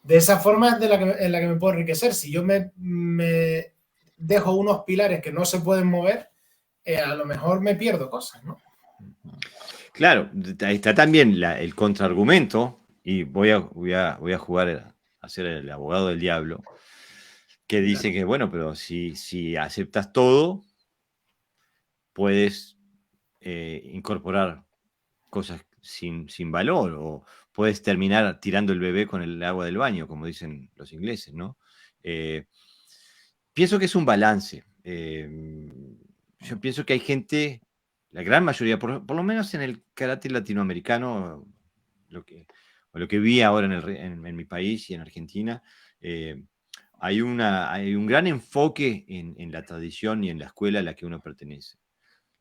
De esa forma es en la que me puedo enriquecer. Si yo me dejo unos pilares que no se pueden mover, a lo mejor me pierdo cosas, ¿no? Claro, está también el contraargumento, y voy a jugar a ser el abogado del diablo, que dice que, bueno, pero si aceptas todo, puedes incorporar cosas sin valor, o puedes terminar tirando el bebé con el agua del baño, como dicen los ingleses, ¿no? Pienso que es un balance. Yo pienso que hay gente, la gran mayoría, por lo menos en el karate latinoamericano, lo que vi ahora en mi país y en Argentina, hay un gran enfoque en la tradición y en la escuela a la que uno pertenece.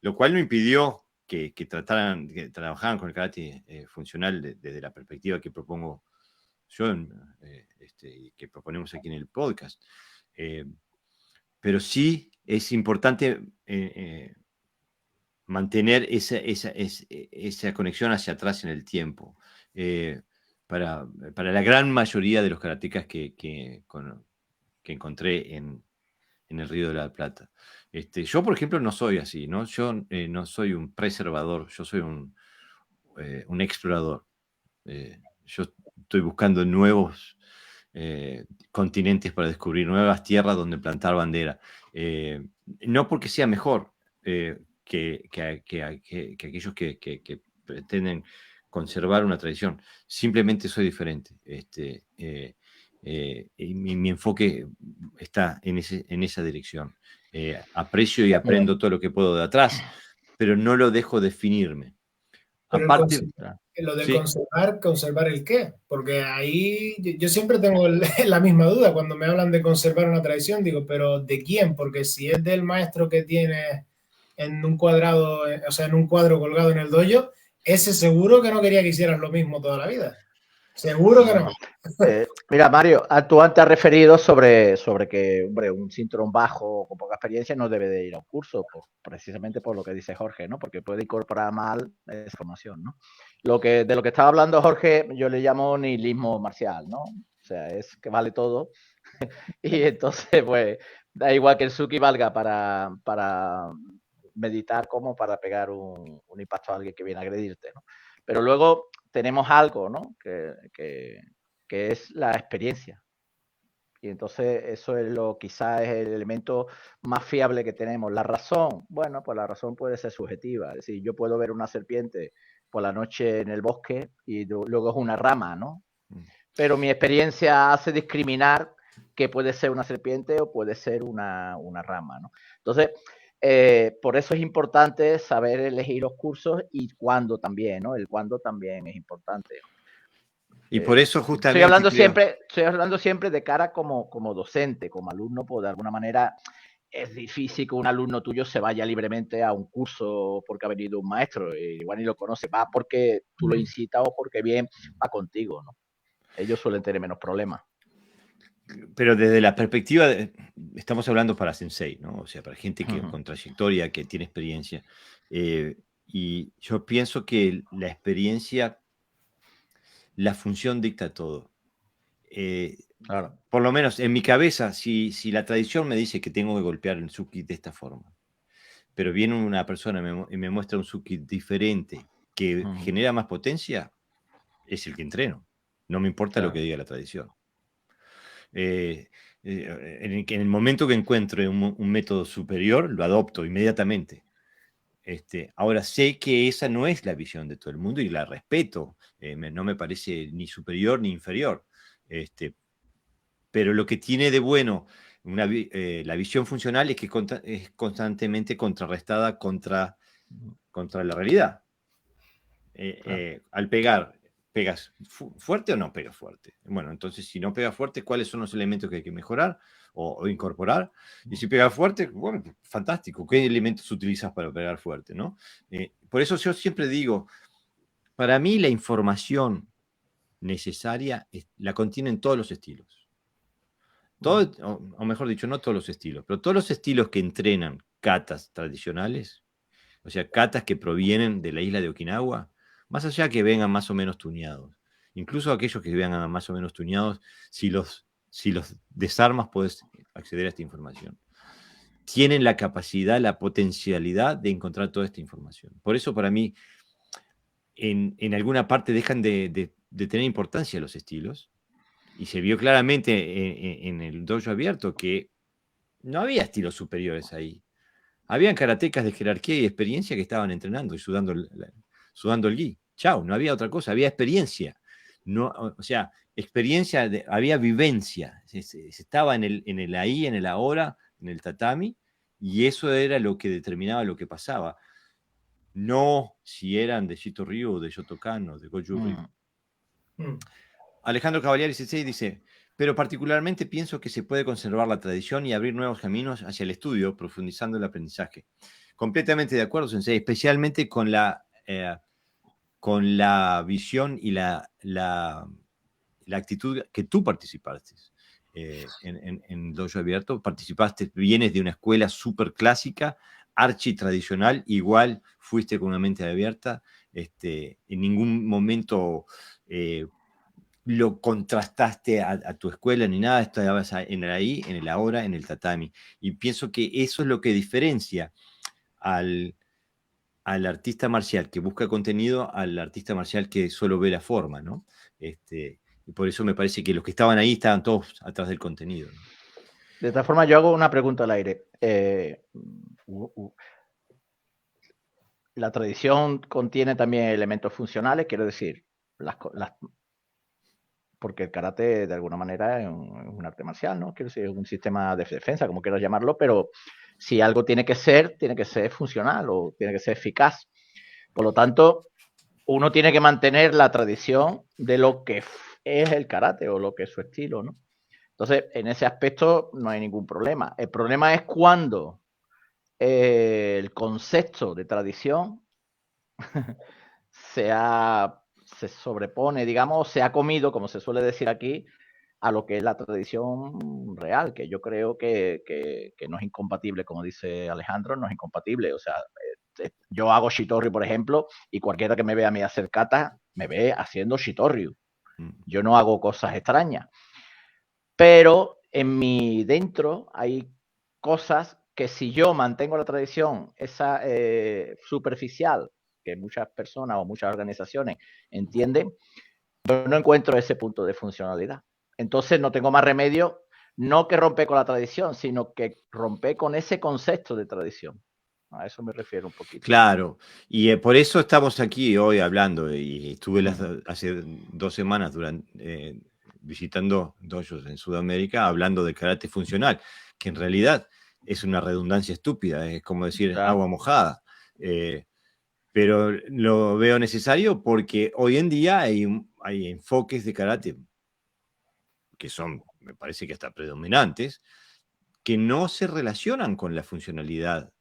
Lo cual no impidió que trabajaran con el karate funcional desde la perspectiva que propongo yo y que proponemos aquí en el podcast. Pero sí es importante mantener esa conexión hacia atrás en el tiempo. Para la gran mayoría de los karatecas que encontré en el Río de la Plata. Yo, por ejemplo, no soy así, ¿no? Yo no soy un preservador, yo soy un explorador. Yo estoy buscando nuevos continentes para descubrir, nuevas tierras donde plantar bandera. No porque sea mejor que aquellos que pretenden conservar una tradición, simplemente soy diferente. Y mi enfoque está en esa dirección. Aprecio y aprendo todo lo que puedo de atrás, pero no lo dejo definirme. Pero Aparte, lo de ¿sí? conservar el qué, porque ahí yo siempre tengo la misma duda cuando me hablan de conservar una tradición, digo, pero ¿de quién? Porque si es del maestro que tiene en un cuadrado, o sea, en un cuadro colgado en el dojo, ese seguro que no quería que hicieras lo mismo toda la vida. Seguro que no. Mira, Mario, tú antes has referido sobre que, hombre, un cinturón bajo con poca experiencia no debe de ir a un curso, precisamente por lo que dice Jorge, ¿no? Porque puede incorporar mal esa formación, ¿no? De lo que estaba hablando Jorge, yo le llamo nihilismo marcial, ¿no? O sea, es que vale todo. Y entonces, pues, da igual que el Suki valga para meditar como para pegar un impacto a alguien que viene a agredirte, ¿no? Pero luego tenemos algo, ¿no? Que es la experiencia. Y entonces eso es quizás es el elemento más fiable que tenemos. La razón, bueno, pues la razón puede ser subjetiva. Es decir, yo puedo ver una serpiente por la noche en el bosque y luego es una rama, ¿no? Pero mi experiencia hace discriminar que puede ser una serpiente o puede ser una rama, ¿no? Entonces, por eso es importante saber elegir los cursos y cuándo también, ¿no? El cuándo también es importante. Y por eso justamente estoy hablando siempre de cara como docente, como alumno, pues de alguna manera es difícil que un alumno tuyo se vaya libremente a un curso porque ha venido un maestro, igual ni lo conoce, va porque tú lo incitas o porque bien va contigo, ¿no? Ellos suelen tener menos problemas. Pero desde la perspectiva, estamos hablando para sensei, ¿no? O sea, para gente con trayectoria, que tiene experiencia. Y yo pienso que la experiencia, la función dicta todo. Claro. Por lo menos en mi cabeza, si la tradición me dice que tengo que golpear el Suki de esta forma, pero viene una persona y me muestra un Suki diferente que genera más potencia, es el que entreno. No me importa lo que diga la tradición. En el momento que encuentro un método superior, lo adopto inmediatamente. Ahora sé que esa no es la visión de todo el mundo y la respeto. No me parece ni superior ni inferior. Pero lo que tiene de bueno la visión funcional es que es constantemente contrarrestada contra la realidad. Al pegar ¿Pegas fuerte o no pegas fuerte? Bueno, entonces si no pegas fuerte, ¿cuáles son los elementos que hay que mejorar o incorporar? Y si pegas fuerte, bueno, fantástico. ¿Qué elementos utilizas para pegar fuerte, no? Por eso yo siempre digo, para mí la información necesaria la contienen todos los estilos. O mejor dicho, no todos los estilos, pero todos los estilos que entrenan katas tradicionales, o sea, katas que provienen de la isla de Okinawa, más allá que vengan más o menos tuneados, incluso aquellos que vengan más o menos tuneados, si los desarmas puedes acceder a esta información. Tienen la capacidad, la potencialidad de encontrar toda esta información. Por eso para mí, en alguna parte dejan de tener importancia los estilos, y se vio claramente en el dojo abierto que no había estilos superiores ahí. Habían karatecas de jerarquía y experiencia que estaban entrenando y sudando el gi. Chao, no había otra cosa, había experiencia. No, o sea, experiencia, había vivencia. Se estaba en el ahí, en el ahora, en el tatami, y eso era lo que determinaba lo que pasaba. No si eran de Shito Ryu o de Shotokan o de Goju Ryu. Alejandro Cavalieri Sensei dice, pero particularmente pienso que se puede conservar la tradición y abrir nuevos caminos hacia el estudio, profundizando el aprendizaje. Completamente de acuerdo, Sensei, especialmente con la visión y la actitud que tú participaste en Dojo Abierto. Participaste, vienes de una escuela súper clásica, archi tradicional, igual fuiste con una mente abierta, en ningún momento lo contrastaste a tu escuela ni nada, estabas en el ahí, en el ahora, en el tatami. Y pienso que eso es lo que diferencia al artista marcial que busca contenido al artista marcial que solo ve la forma, ¿no? Y por eso me parece que los que estaban ahí estaban todos atrás del contenido, ¿no? De esta forma, yo hago una pregunta al aire. La tradición contiene también elementos funcionales, quiero decir, porque el karate de alguna manera es un arte marcial, ¿no? Quiero decir, es un sistema de defensa, como quieras llamarlo, pero si algo tiene que ser funcional o tiene que ser eficaz. Por lo tanto, uno tiene que mantener la tradición de lo que es el karate o lo que es su estilo, ¿no? Entonces, en ese aspecto no hay ningún problema. El problema es cuando el concepto de tradición se sobrepone, digamos, se ha comido, como se suele decir aquí, a lo que es la tradición real, que yo creo que no es incompatible, como dice Alejandro, no es incompatible. O sea, yo hago Shitoryu, por ejemplo, y cualquiera que me vea a mí hacer kata, me ve haciendo Shitoryu. Yo no hago cosas extrañas. Pero en mi dentro hay cosas que si yo mantengo la tradición, esa superficial, que muchas personas o muchas organizaciones entienden, yo no encuentro ese punto de funcionalidad. Entonces no tengo más remedio, no que romper con la tradición, sino que romper con ese concepto de tradición. A eso me refiero un poquito. Claro, y por eso estamos aquí hoy hablando, y estuve hace 2 semanas visitando dojos en Sudamérica hablando de karate funcional, que en realidad es una redundancia estúpida, es como decir agua mojada. Pero lo veo necesario porque hoy en día hay enfoques de karate que son, me parece que hasta predominantes, que no se relacionan con la funcionalidad,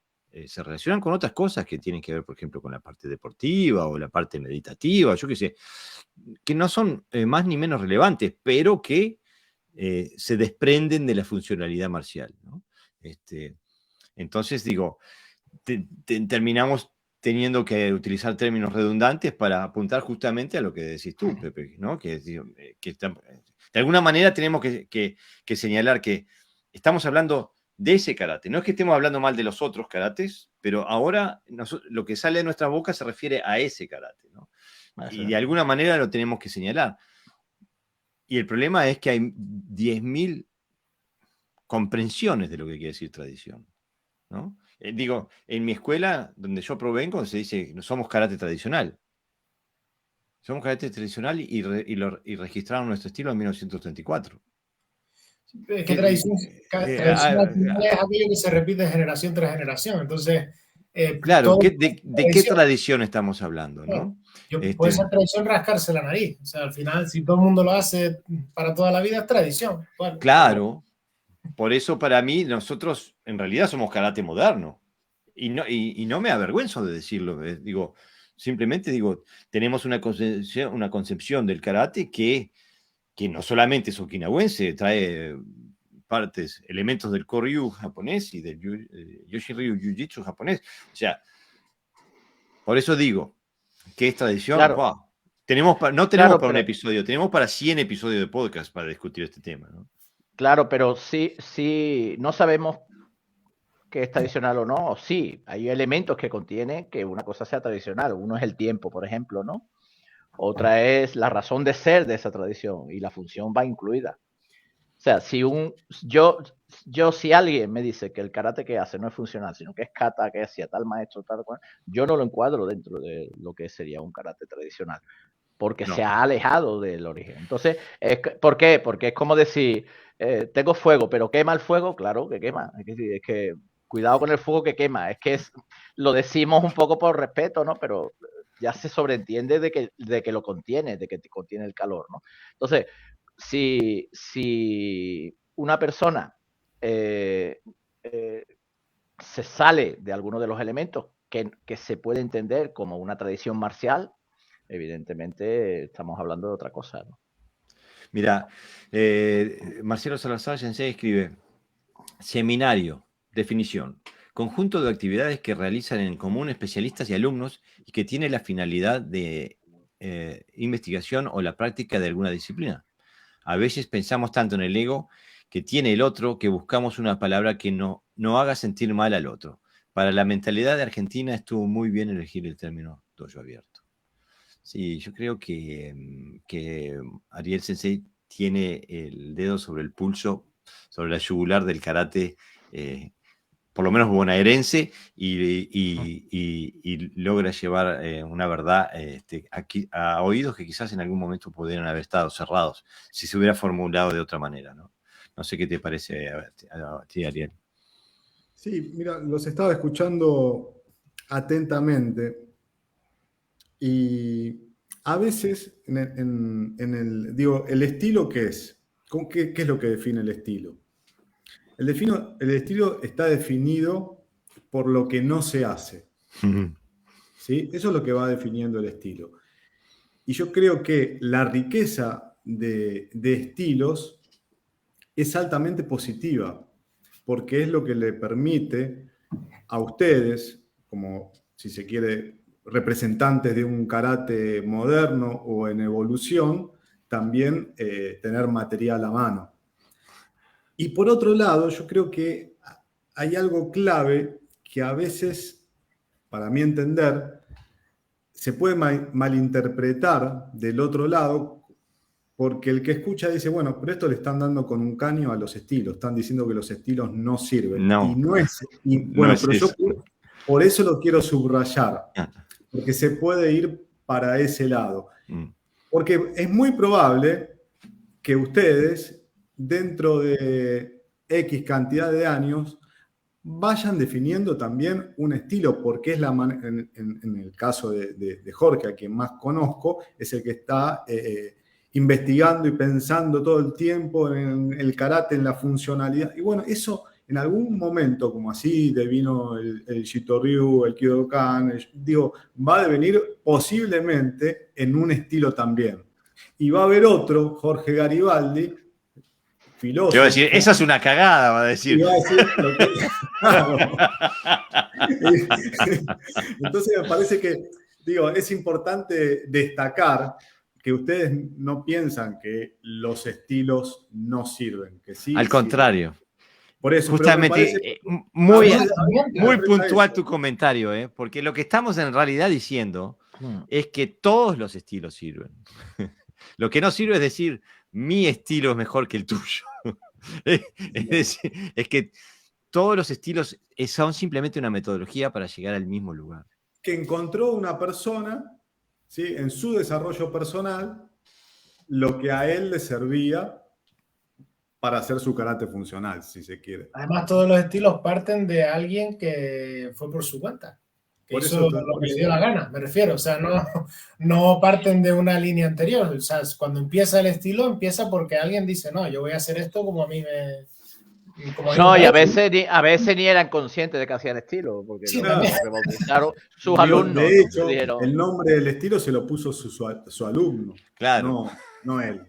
se relacionan con otras cosas que tienen que ver, por ejemplo, con la parte deportiva o la parte meditativa, yo qué sé, que no son más ni menos relevantes, pero que se desprenden de la funcionalidad marcial, ¿no? Entonces, digo, terminamos teniendo que utilizar términos redundantes para apuntar justamente a lo que decís tú, Pepe, ¿no? Que de alguna manera tenemos que señalar que estamos hablando de ese karate. No es que estemos hablando mal de los otros karates, pero ahora lo que sale de nuestra boca se refiere a ese karate, ¿no? Y de alguna manera lo tenemos que señalar. Y el problema es que hay 10.000 comprensiones de lo que quiere decir tradición, ¿no? Digo, en mi escuela, donde yo provengo, se dice que somos karate tradicional. Somos karate tradicional y registraron nuestro estilo en 1934. Es que tradición es aquello que se repite de generación tras generación. Entonces, Claro, todo- ¿de qué tradición estamos hablando, no? Puede ser tradición rascarse la nariz. O sea, al final, si todo el mundo lo hace para toda la vida, es tradición. Bueno, Claro, por eso para mí nosotros en realidad somos karate moderno. Y no me avergüenzo de decirlo. Digo, simplemente digo, tenemos una concepción del karate que no solamente es okinawense, trae elementos del Koryu japonés y del Yoshin-Ryu Jiu-Jitsu japonés. O sea, por eso digo que es tradición. Claro, ¡Wow! No tenemos claro, para un pero episodio, tenemos para 100 episodios de podcast para discutir este tema, ¿no? claro, pero sí, no sabemos que es tradicional o no. Sí, hay elementos que contiene que una cosa sea tradicional. Uno es el tiempo, por ejemplo, ¿no? Otra es la razón de ser de esa tradición y la función va incluida. O sea, si alguien me dice que el karate que hace no es funcional, sino que es kata que hacía tal maestro, tal cual, yo no lo encuadro dentro de lo que sería un karate tradicional, porque No. se ha alejado del origen. Entonces, ¿por qué? Porque es como decir, tengo fuego, pero ¿quema el fuego? Claro que quema. Es que cuidado con el fuego que quema. Es que lo decimos un poco por respeto, ¿no? Pero ya se sobreentiende de que lo contiene, de que contiene el calor, ¿no? Entonces, si una persona se sale de alguno de los elementos que se puede entender como una tradición marcial, evidentemente estamos hablando de otra cosa, ¿no? Mira, Marcelo Salazar Sensei escribe: seminario, definición, conjunto de actividades que realizan en común especialistas y alumnos y que tiene la finalidad de investigación o la práctica de alguna disciplina. A veces pensamos tanto en el ego que tiene el otro que buscamos una palabra que no haga sentir mal al otro. Para la mentalidad de Argentina estuvo muy bien elegir el término dojo abierto. Sí, yo creo que Ariel Sensei tiene el dedo sobre el pulso, sobre la yugular del karate, por lo menos bonaerense, y logra llevar una verdad aquí, a oídos que quizás en algún momento pudieran haber estado cerrados, si se hubiera formulado de otra manera, ¿no? No sé qué te parece a ti, Ariel. Sí, mira, los estaba escuchando atentamente y a veces digo, ¿el estilo qué es? ¿Qué es lo que define el estilo? El estilo está definido por lo que no se hace, ¿sí? Eso es lo que va definiendo el estilo. Y yo creo que la riqueza de estilos es altamente positiva, porque es lo que le permite a ustedes, como si se quiere, representantes de un karate moderno o en evolución, también tener material a mano. Y por otro lado, yo creo que hay algo clave que a veces, para mi entender, se puede malinterpretar del otro lado, porque el que escucha dice, bueno, pero esto le están dando con un caño a los estilos, están diciendo que los estilos no sirven. No, y no es, y, no bueno, es pero eso. yo por eso lo quiero subrayar, porque se puede ir para ese lado. Porque es muy probable que ustedes, dentro de X cantidad de años, vayan definiendo también un estilo, porque es en el caso de Jorge, a quien más conozco, es el que está investigando y pensando todo el tiempo en el karate, en la funcionalidad. Y bueno, eso en algún momento, como así devino el Shitoryu, el Kyodokan, digo, va a devenir posiblemente en un estilo también. Y va a haber otro, Jorge Garibaldi, filósofo. Yo voy a decir, esa es una cagada, va a decir. Y va a decir lo que, claro. Entonces me parece que, digo, es importante destacar que ustedes no piensan que los estilos no sirven, que sí. Al contrario. Por eso, justamente, muy puntual tu comentario, porque lo que estamos en realidad diciendo es que todos los estilos sirven. Lo que no sirve es decir, mi estilo es mejor que el tuyo. Es decir, es que todos los estilos son simplemente una metodología para llegar al mismo lugar. Que encontró una persona, ¿sí?, en su desarrollo personal, lo que a él le servía para hacer su karate funcional, si se quiere. Además, todos los estilos parten de alguien que fue por su cuenta. que hizo lo que le dio la gana, me refiero. O sea, no parten de una línea anterior. O sea, cuando empieza el estilo, empieza porque alguien dice, no, yo voy a hacer esto como a mí me... No, y a veces ni eran conscientes de que hacían estilo, porque Sí, lo rebautizaron sus alumnos. De hecho, dijeron, el nombre del estilo se lo puso su alumno, claro. no él,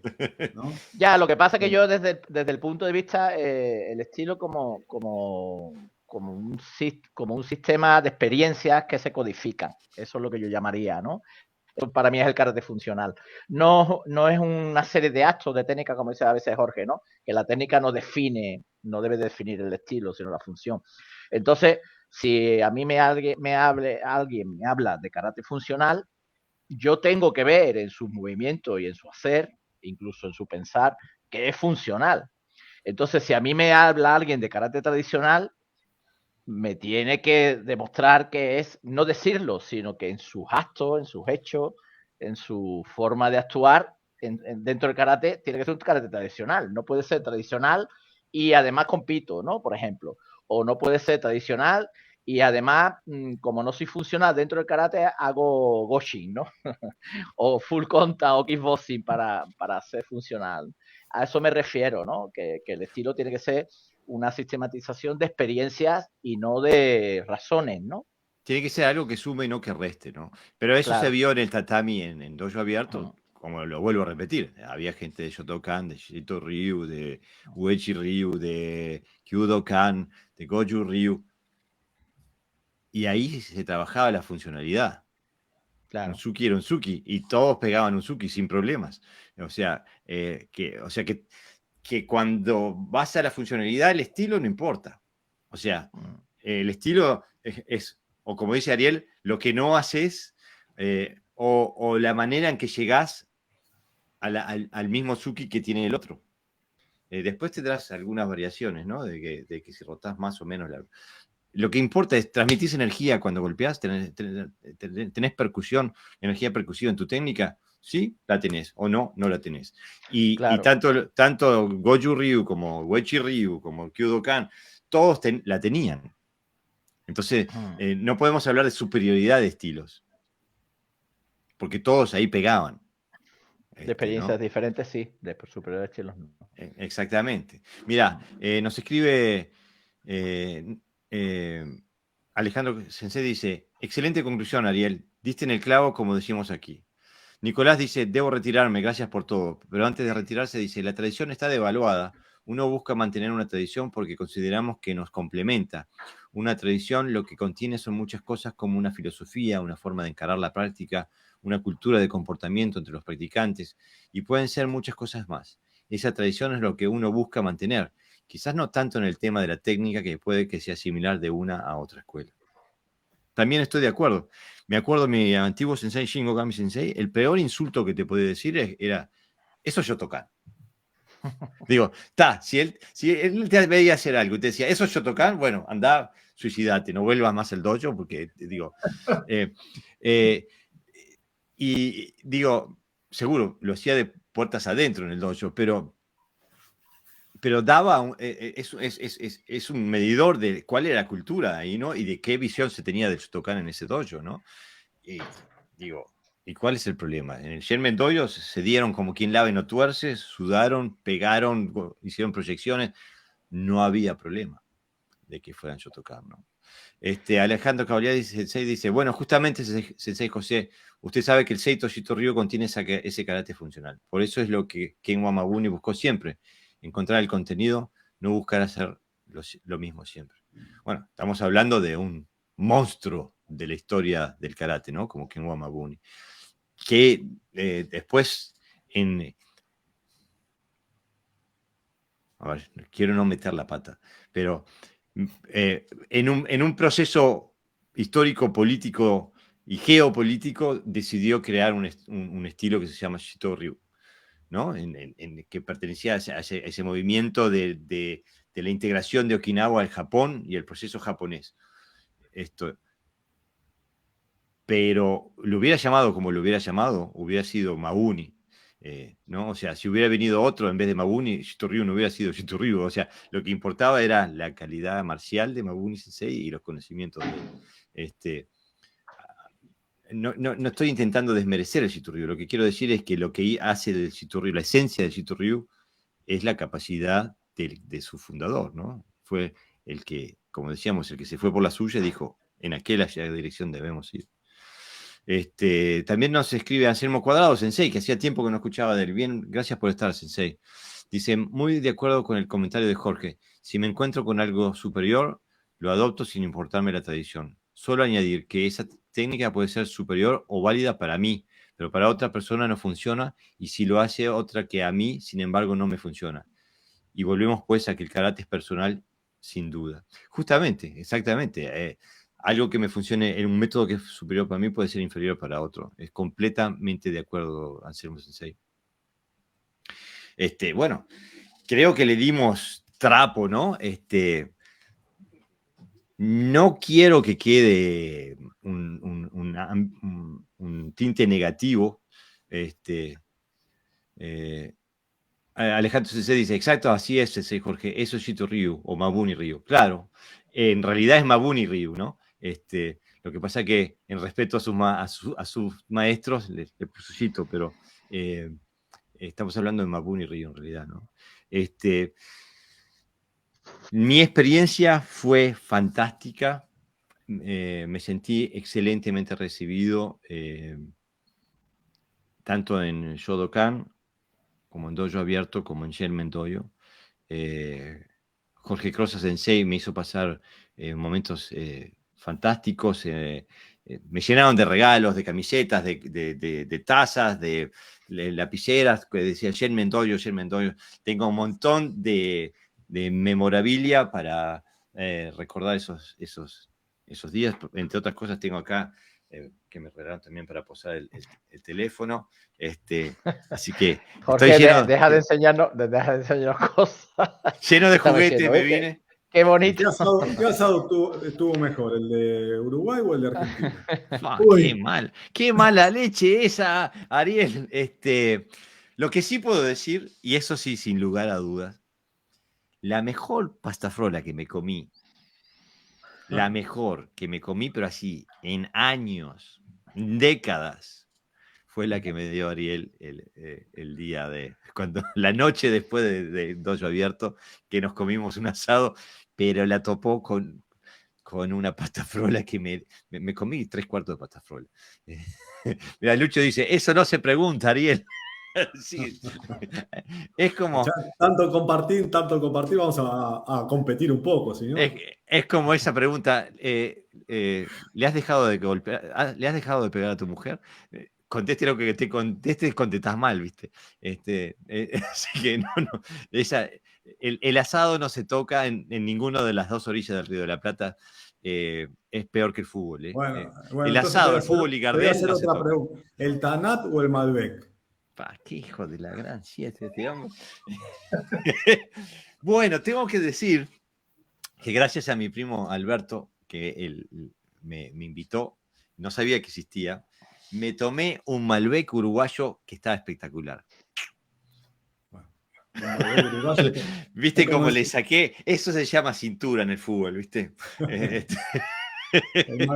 ¿no? Ya, lo que pasa es que yo desde el punto de vista, el estilo como un sistema de experiencias que se codifican. Eso es lo que yo llamaría, ¿no? Para mí es el karate funcional. No es una serie de actos, de técnicas, como dice a veces Jorge, ¿no? Que la técnica no debe definir el estilo, sino la función. Entonces, si a mí alguien me habla de karate funcional, yo tengo que ver en sus movimientos y en su hacer, incluso en su pensar, que es funcional. Entonces, si a mí me habla alguien de karate tradicional, me tiene que demostrar que es, no decirlo, sino que en sus actos, en sus hechos, en su forma de actuar dentro del karate, tiene que ser un karate tradicional. No puede ser tradicional y además compito, ¿no? Por ejemplo. O no puede ser tradicional y además, como no soy funcional dentro del karate, hago Goshin, ¿no? O full conta o kickboxing para ser funcional. A eso me refiero, ¿no? Que el estilo tiene que ser una sistematización de experiencias y no de razones, ¿no? Tiene que ser algo que sume y no que reste, ¿no? Pero eso se vio en el tatami, en dojo abierto, como lo vuelvo a repetir. Había gente de Shotokan, de Shito Ryu, de Uechi Ryu, de Kyudokan, de Goju Ryu. Y ahí se trabajaba la funcionalidad. Claro. Un suki era un suki, y todos pegaban un suki sin problemas. O sea, que cuando vas a la funcionalidad, el estilo no importa. O sea, el estilo es, o como dice Ariel, lo que no haces, o la manera en que llegás al mismo suki que tiene el otro. Después tendrás algunas variaciones, ¿no? De que si rotás más o menos lo que importa es transmitir energía cuando golpeás, tenés percusión, energía percusiva en tu técnica, sí, la tenés, o no la tenés. Y tanto Goju Ryu como Uechi Ryu como Kyudokan, todos la tenían. Entonces, no podemos hablar de superioridad de estilos, porque todos ahí pegaban. De experiencias diferentes, sí, de superioridad de estilos no. Exactamente. Mira, nos escribe... Alejandro Sensei dice, excelente conclusión, Ariel. Diste en el clavo, como decimos aquí. Nicolás dice, debo retirarme, gracias por todo. Pero antes de retirarse dice, la tradición está devaluada. Uno busca mantener una tradición porque consideramos que nos complementa. Una tradición lo que contiene son muchas cosas como una filosofía, una forma de encarar la práctica, una cultura de comportamiento entre los practicantes, y pueden ser muchas cosas más. Esa tradición es lo que uno busca mantener. Quizás no tanto en el tema de la técnica, que puede que sea similar de una a otra escuela. También estoy de acuerdo. Me acuerdo mi antiguo sensei, Shingo Kami Sensei, el peor insulto que te podía decir era, eso yo tocar. Digo, si él te veía hacer algo y te decía, eso yo tocar, bueno, anda, suicidate, no vuelvas más al dojo, porque, digo, y digo, seguro, lo hacía de puertas adentro en el dojo, pero daba, es un medidor de cuál era la cultura ahí, ¿no? Y de qué visión se tenía de Shotokan en ese dojo, ¿no? Y digo, ¿y cuál es el problema? En el Shenmen Dojo se dieron como quien lava y no tuerce, sudaron, pegaron, hicieron proyecciones, no había problema de que fueran Shotokan, ¿no? Alejandro Caballá Sensei dice, bueno, justamente Sensei José, usted sabe que el Seito Shito Ryu contiene ese carácter funcional. Por eso es lo que Ken Wamabuni buscó siempre, encontrar el contenido, no buscar hacer lo mismo siempre. Bueno, estamos hablando de un monstruo de la historia del karate, ¿no? Como Ken Wamabuni, que después a ver, quiero no meter la pata, pero en un proceso histórico, político y geopolítico decidió crear un estilo que se llama Shito Ryu, ¿no? Que pertenecía a ese movimiento de la integración de Okinawa al Japón y el proceso japonés. Pero lo hubiera llamado como lo hubiera llamado, hubiera sido Mabuni, ¿no? O sea, si hubiera venido otro en vez de Mabuni, Shito Ryu no hubiera sido Shito Ryu. O sea, lo que importaba era la calidad marcial de Mabuni Sensei y los conocimientos de él. no estoy intentando desmerecer el Chiturriu. Lo que quiero decir es que lo que hace del Chiturriu, la esencia del Chiturriu, es la capacidad de su fundador, ¿no? Fue el que, como decíamos, el que se fue por la suya y dijo, en aquella dirección debemos ir. También nos escribe Anselmo Cuadrado, Sensei, que hacía tiempo que no escuchaba de él. Bien, gracias por estar, Sensei. Dice, muy de acuerdo con el comentario de Jorge. Si me encuentro con algo superior, lo adopto sin importarme la tradición. Solo añadir que esa técnica puede ser superior o válida para mí, pero para otra persona no funciona, y si lo hace otra que a mí, sin embargo, no me funciona. Y volvemos pues a que el karate es personal, sin duda. Justamente, exactamente. Algo que me funcione en un método que es superior para mí puede ser inferior para otro. Es completamente de acuerdo, Anselmo Sensei. Bueno, creo que le dimos trapo, ¿no? No quiero que quede un tinte negativo. Alejandro Sensei dice, exacto, así es, Sensei Jorge, eso es Chiturriu o Mabuni Ryu. Claro, en realidad es Mabuni Ryu, ¿no? Lo que pasa es que en respeto a sus maestros le puso Chito, pero estamos hablando de Mabuni Ryu en realidad, ¿no? Mi experiencia fue fantástica, me sentí excelentemente recibido, tanto en Shodokan como en Dojo Abierto, como en Shelmen Dojo. Jorge Crosa Sensei me hizo pasar momentos fantásticos, me llenaron de regalos, de camisetas, de tazas, de lapiceras, que decía Shelmen Dojo, Shelmen Dojo. Tengo un montón de memorabilia para recordar esos días. Entre otras cosas tengo acá que me regalaron también para posar el teléfono. Así que Jorge, estoy lleno, deja de enseñarnos cosas. lleno de Estaba juguetes, diciendo, me vine. Qué bonito. ¿Qué asado tuvo mejor, el de Uruguay o el de Argentina? Qué mala leche esa, Ariel. Lo que sí puedo decir, y eso sí, sin lugar a dudas, la mejor pasta frola que me comí, pero así, en años, décadas, fue la que me dio Ariel el día la noche después de Dojo Abierto, que nos comimos un asado, pero la topó con una pasta frola que me comí 3/4 de pasta frola. Mira, Lucho dice, eso no se pregunta, Ariel. Sí. Es como... Ya, tanto compartir, vamos a competir un poco, ¿sí, no? Es como esa pregunta, ¿le has dejado de golpear, le has dejado de pegar a tu mujer? Conteste lo que te contestes, contestás mal, ¿viste? Así que no. El asado no se toca en ninguna de las dos orillas del Río de la Plata. Es peor que el fútbol. Bueno, el entonces asado, el fútbol y te voy a Gardel hacer no se otra toca. pregunta. ¿El Tanat o el Malbec? Qué hijo de la gran siete, digamos. Bueno, tengo que decir que gracias a mi primo Alberto, que él me invitó, no sabía que existía, me tomé un Malbec uruguayo que estaba espectacular. ¿Viste cómo le saqué? Eso se llama cintura en el fútbol, ¿viste? El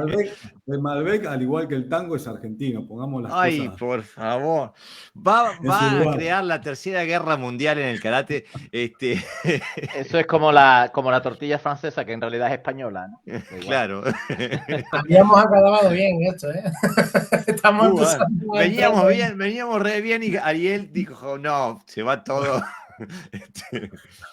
Malbec, al igual que el tango, es argentino. Pongamos las Ay, cosas por favor. Va en su a lugar. crear la tercera guerra mundial en el karate. Eso es como la tortilla francesa, que en realidad es española, ¿no? Claro. Habíamos acabado bien esto, ¿eh? Estamos empezando Veníamos re bien y Ariel dijo, no, se va todo.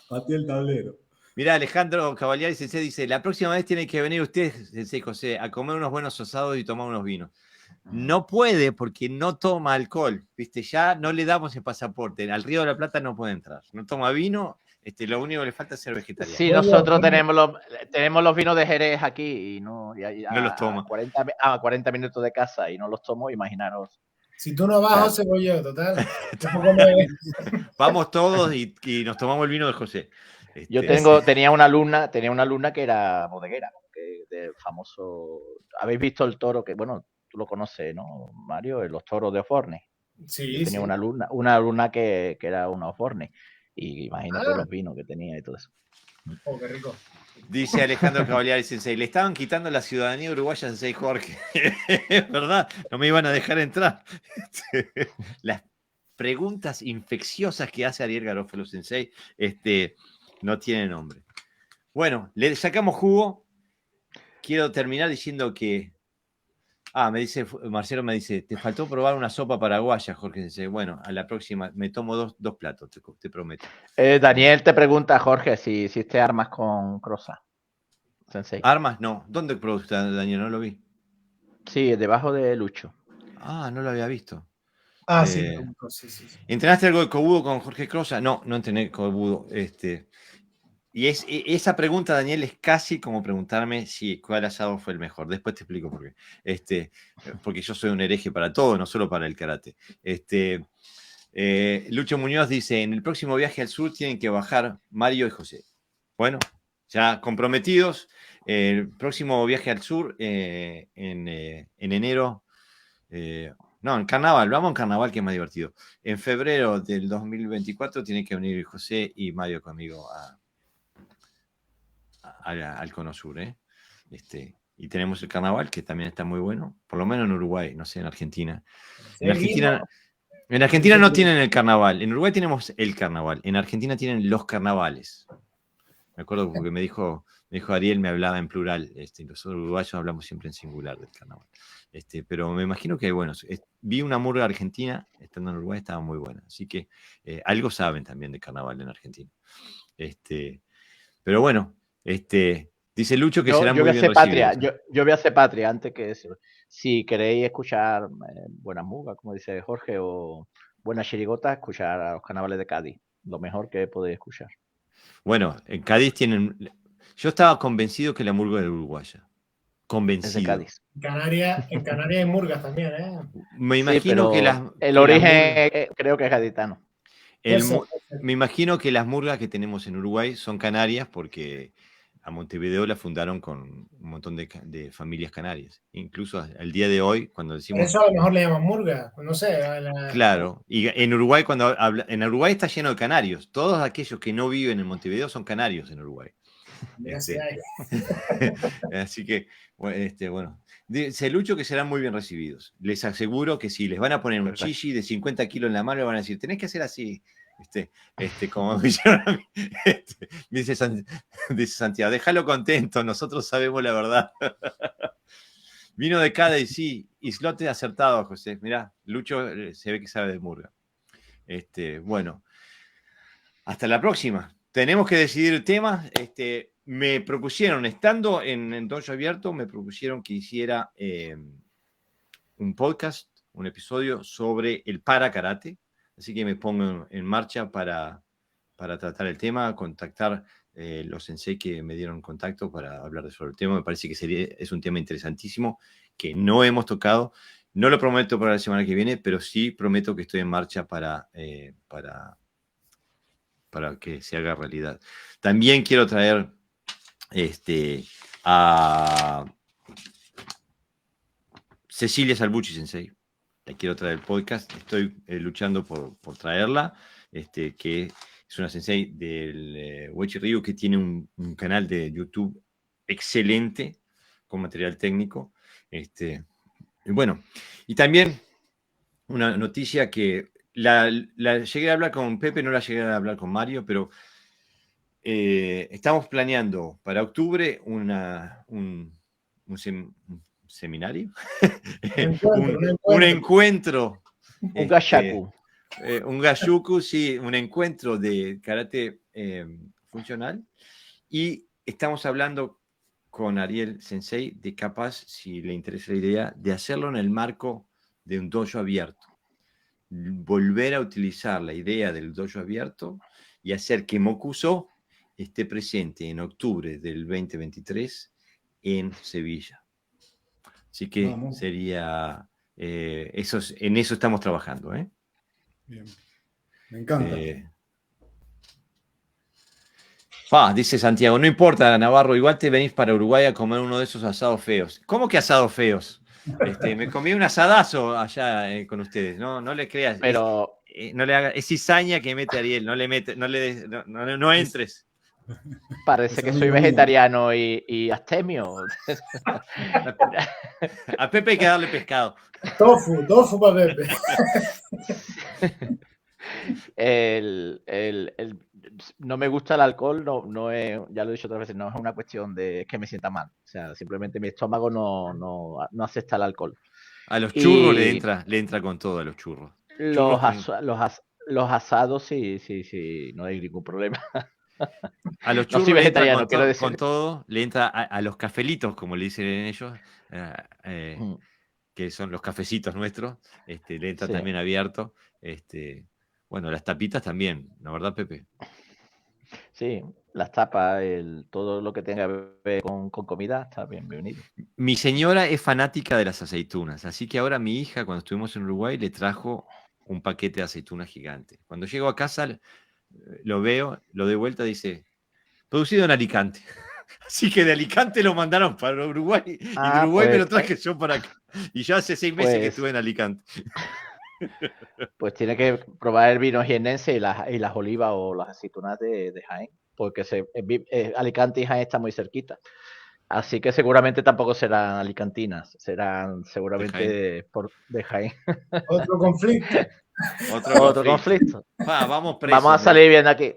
Pateé el tablero. Mirá, Alejandro Cavaliari Sensei dice, la próxima vez tiene que venir usted, Sensei José, a comer unos buenos asados y tomar unos vinos. No puede porque no toma alcohol, ¿viste? Ya no le damos el pasaporte. Al Río de la Plata no puede entrar. No toma vino, lo único que le falta es ser vegetariano. Sí, nosotros tenemos los vinos de Jerez aquí y no los toma. 40 minutos de casa y no los tomo, imaginaros. Si tú no vas, José, voy yo, total. Vamos todos y nos tomamos el vino de José. Yo tenía una alumna que era bodeguera, del famoso. ¿Habéis visto el toro que, bueno, tú lo conoces, ¿no, Mario? Los toros de Oforne. Sí. Yo tenía una alumna que era una Oforne. Y imagínate los vinos que tenía y todo eso. Oh, qué rico. Dice Alejandro Cavaliari Sensei, le estaban quitando la ciudadanía uruguaya a Sensei Jorge. Es verdad, no me iban a dejar entrar. Las preguntas infecciosas que hace Ariel Garofalo Sensei no tienen nombre. Bueno, le sacamos jugo. Quiero terminar diciendo que... Marcelo me dice, te faltó probar una sopa paraguaya, Jorge Sensei. Bueno, a la próxima me tomo dos platos, te prometo. Daniel te pregunta, Jorge, si hiciste armas con Crossa, Sensei. ¿Armas? No. ¿Dónde produce Daniel? No lo vi. Sí, debajo de Lucho. Ah, no lo había visto. Sí. ¿Entrenaste algo de Kobudo con Jorge Crossa? No, no entrené Kobudo. Y esa pregunta, Daniel, es casi como preguntarme si cuál asado fue el mejor. Después te explico por qué. Porque yo soy un hereje para todo, no solo para el karate. Lucho Muñoz dice, en el próximo viaje al sur tienen que bajar Mario y José. Bueno, ya comprometidos. El próximo viaje al sur en enero. No, en carnaval, vamos en carnaval que es más divertido. En febrero del 2024 tienen que venir José y Mario conmigo al Cono Sur. Y tenemos el carnaval que también está muy bueno, por lo menos en Uruguay, no sé, en Argentina. En Argentina no tienen el carnaval, en Uruguay tenemos el carnaval, en Argentina tienen los carnavales. Me acuerdo porque me dijo Ariel, me hablaba en plural, nosotros uruguayos hablamos siempre en singular del carnaval. Pero me imagino que, bueno, vi una murga argentina, estando en Uruguay, estaba muy buena. Así que algo saben también de carnaval en Argentina. Pero bueno, dice Lucho que será muy bien recibido. Yo voy a hacer patria antes que eso. Si queréis escuchar buena muga, como dice Jorge, o buena chirigota, escuchar a los carnavales de Cádiz. Lo mejor que podéis escuchar. Bueno, en Cádiz tienen... Yo estaba convencido que la murga era uruguaya. Convencido. Es de Cádiz. En Canarias hay murgas también, ¿eh? Me imagino que el origen creo que es gaditano. Me imagino que las murgas que tenemos en Uruguay son canarias porque a Montevideo la fundaron con un montón de familias canarias. Incluso al día de hoy, cuando decimos... Eso a lo mejor le llaman murga, no sé. Claro, y en Uruguay, en Uruguay está lleno de canarios. Todos aquellos que no viven en Montevideo son canarios en Uruguay. Así que, bueno, dice Lucho que serán muy bien recibidos. Les aseguro que si les van a poner un chichi de 50 kilos en la mano, le van a decir, tenés que hacer así. Como me hicieron a mí. Dice Santiago, déjalo contento, nosotros sabemos la verdad. Vino de Cádiz, sí, islote acertado, José. Mirá, Lucho se ve que sabe de murga. Bueno, hasta la próxima. Tenemos que decidir el tema. Me propusieron, estando en Dojo Abierto, me propusieron que hiciera un podcast, un episodio sobre el para karate. Así que me pongo en marcha para tratar el tema, contactar los sensei que me dieron contacto para hablar sobre el tema. Me parece que es un tema interesantísimo que no hemos tocado. No lo prometo para la semana que viene, pero sí prometo que estoy en marcha para que se haga realidad. También quiero traer a Cecilia Salvucci Sensei. La quiero traer el podcast. Estoy luchando por traerla, que es una sensei del Uechi Ryu que tiene un canal de YouTube excelente con material técnico. Y bueno, y también una noticia que la llegué a hablar con Pepe, no la llegué a hablar con Mario, pero estamos planeando para octubre un seminario, un encuentro. Un gashaku. Un gashuku, sí, un encuentro de karate funcional. Y estamos hablando con Ariel Sensei de capaz, si le interesa la idea, de hacerlo en el marco de un dojo abierto. Volver a utilizar la idea del dojo abierto y hacer que Mokuso esté presente en octubre del 2023 en Sevilla. Así que sería... en eso estamos trabajando, ¿eh? Bien. Me encanta. Dice Santiago, no importa, Navarro, igual te venís para Uruguay a comer uno de esos asados feos. ¿Cómo que asados feos? Me comí un asadazo allá con ustedes, no le creas. Pero No le haga, es cizaña que mete Ariel, no entres. Parece que soy vegetariano y astemio. A Pepe hay que darle pescado. Tofu para Pepe. No me gusta el alcohol, no es, ya lo he dicho otras veces, no es una cuestión de que me sienta mal. O sea, simplemente mi estómago no acepta el alcohol. A los churros le entra con todo a los churros. Los asados sí, no hay ningún problema. A los churros no soy vegetariano, quiero decir. Con todo, le entra a los cafelitos, como le dicen ellos, que son los cafecitos nuestros, le entra también abierto. Bueno, las tapitas también, ¿la verdad, Pepe? Sí, las tapas, todo lo que tenga que ver con comida está bienvenido. Mi señora es fanática de las aceitunas, así que ahora mi hija, cuando estuvimos en Uruguay, le trajo un paquete de aceitunas gigante. Cuando llego a casa, lo veo, lo de vuelta, dice, producido en Alicante. Así que de Alicante lo mandaron para Uruguay y de Uruguay me lo traje yo para acá. Y ya hace 6 meses que estuve en Alicante. Pues tiene que probar el vino jiennense y las olivas o las aceitunas de Jaén, porque Alicante y Jaén están muy cerquita. Así que seguramente tampoco serán alicantinas, serán seguramente de Jaén. Otro conflicto. Otro conflicto. Vamos presos. Vamos a salir bien de aquí.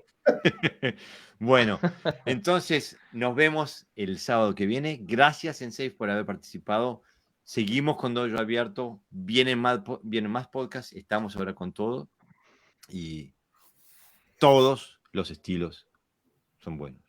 Bueno, entonces nos vemos el sábado que viene. Gracias, Sensei, por haber participado. Seguimos con Dojo Abierto. Vienen más podcasts. Estamos ahora con todo. Y todos los estilos son buenos.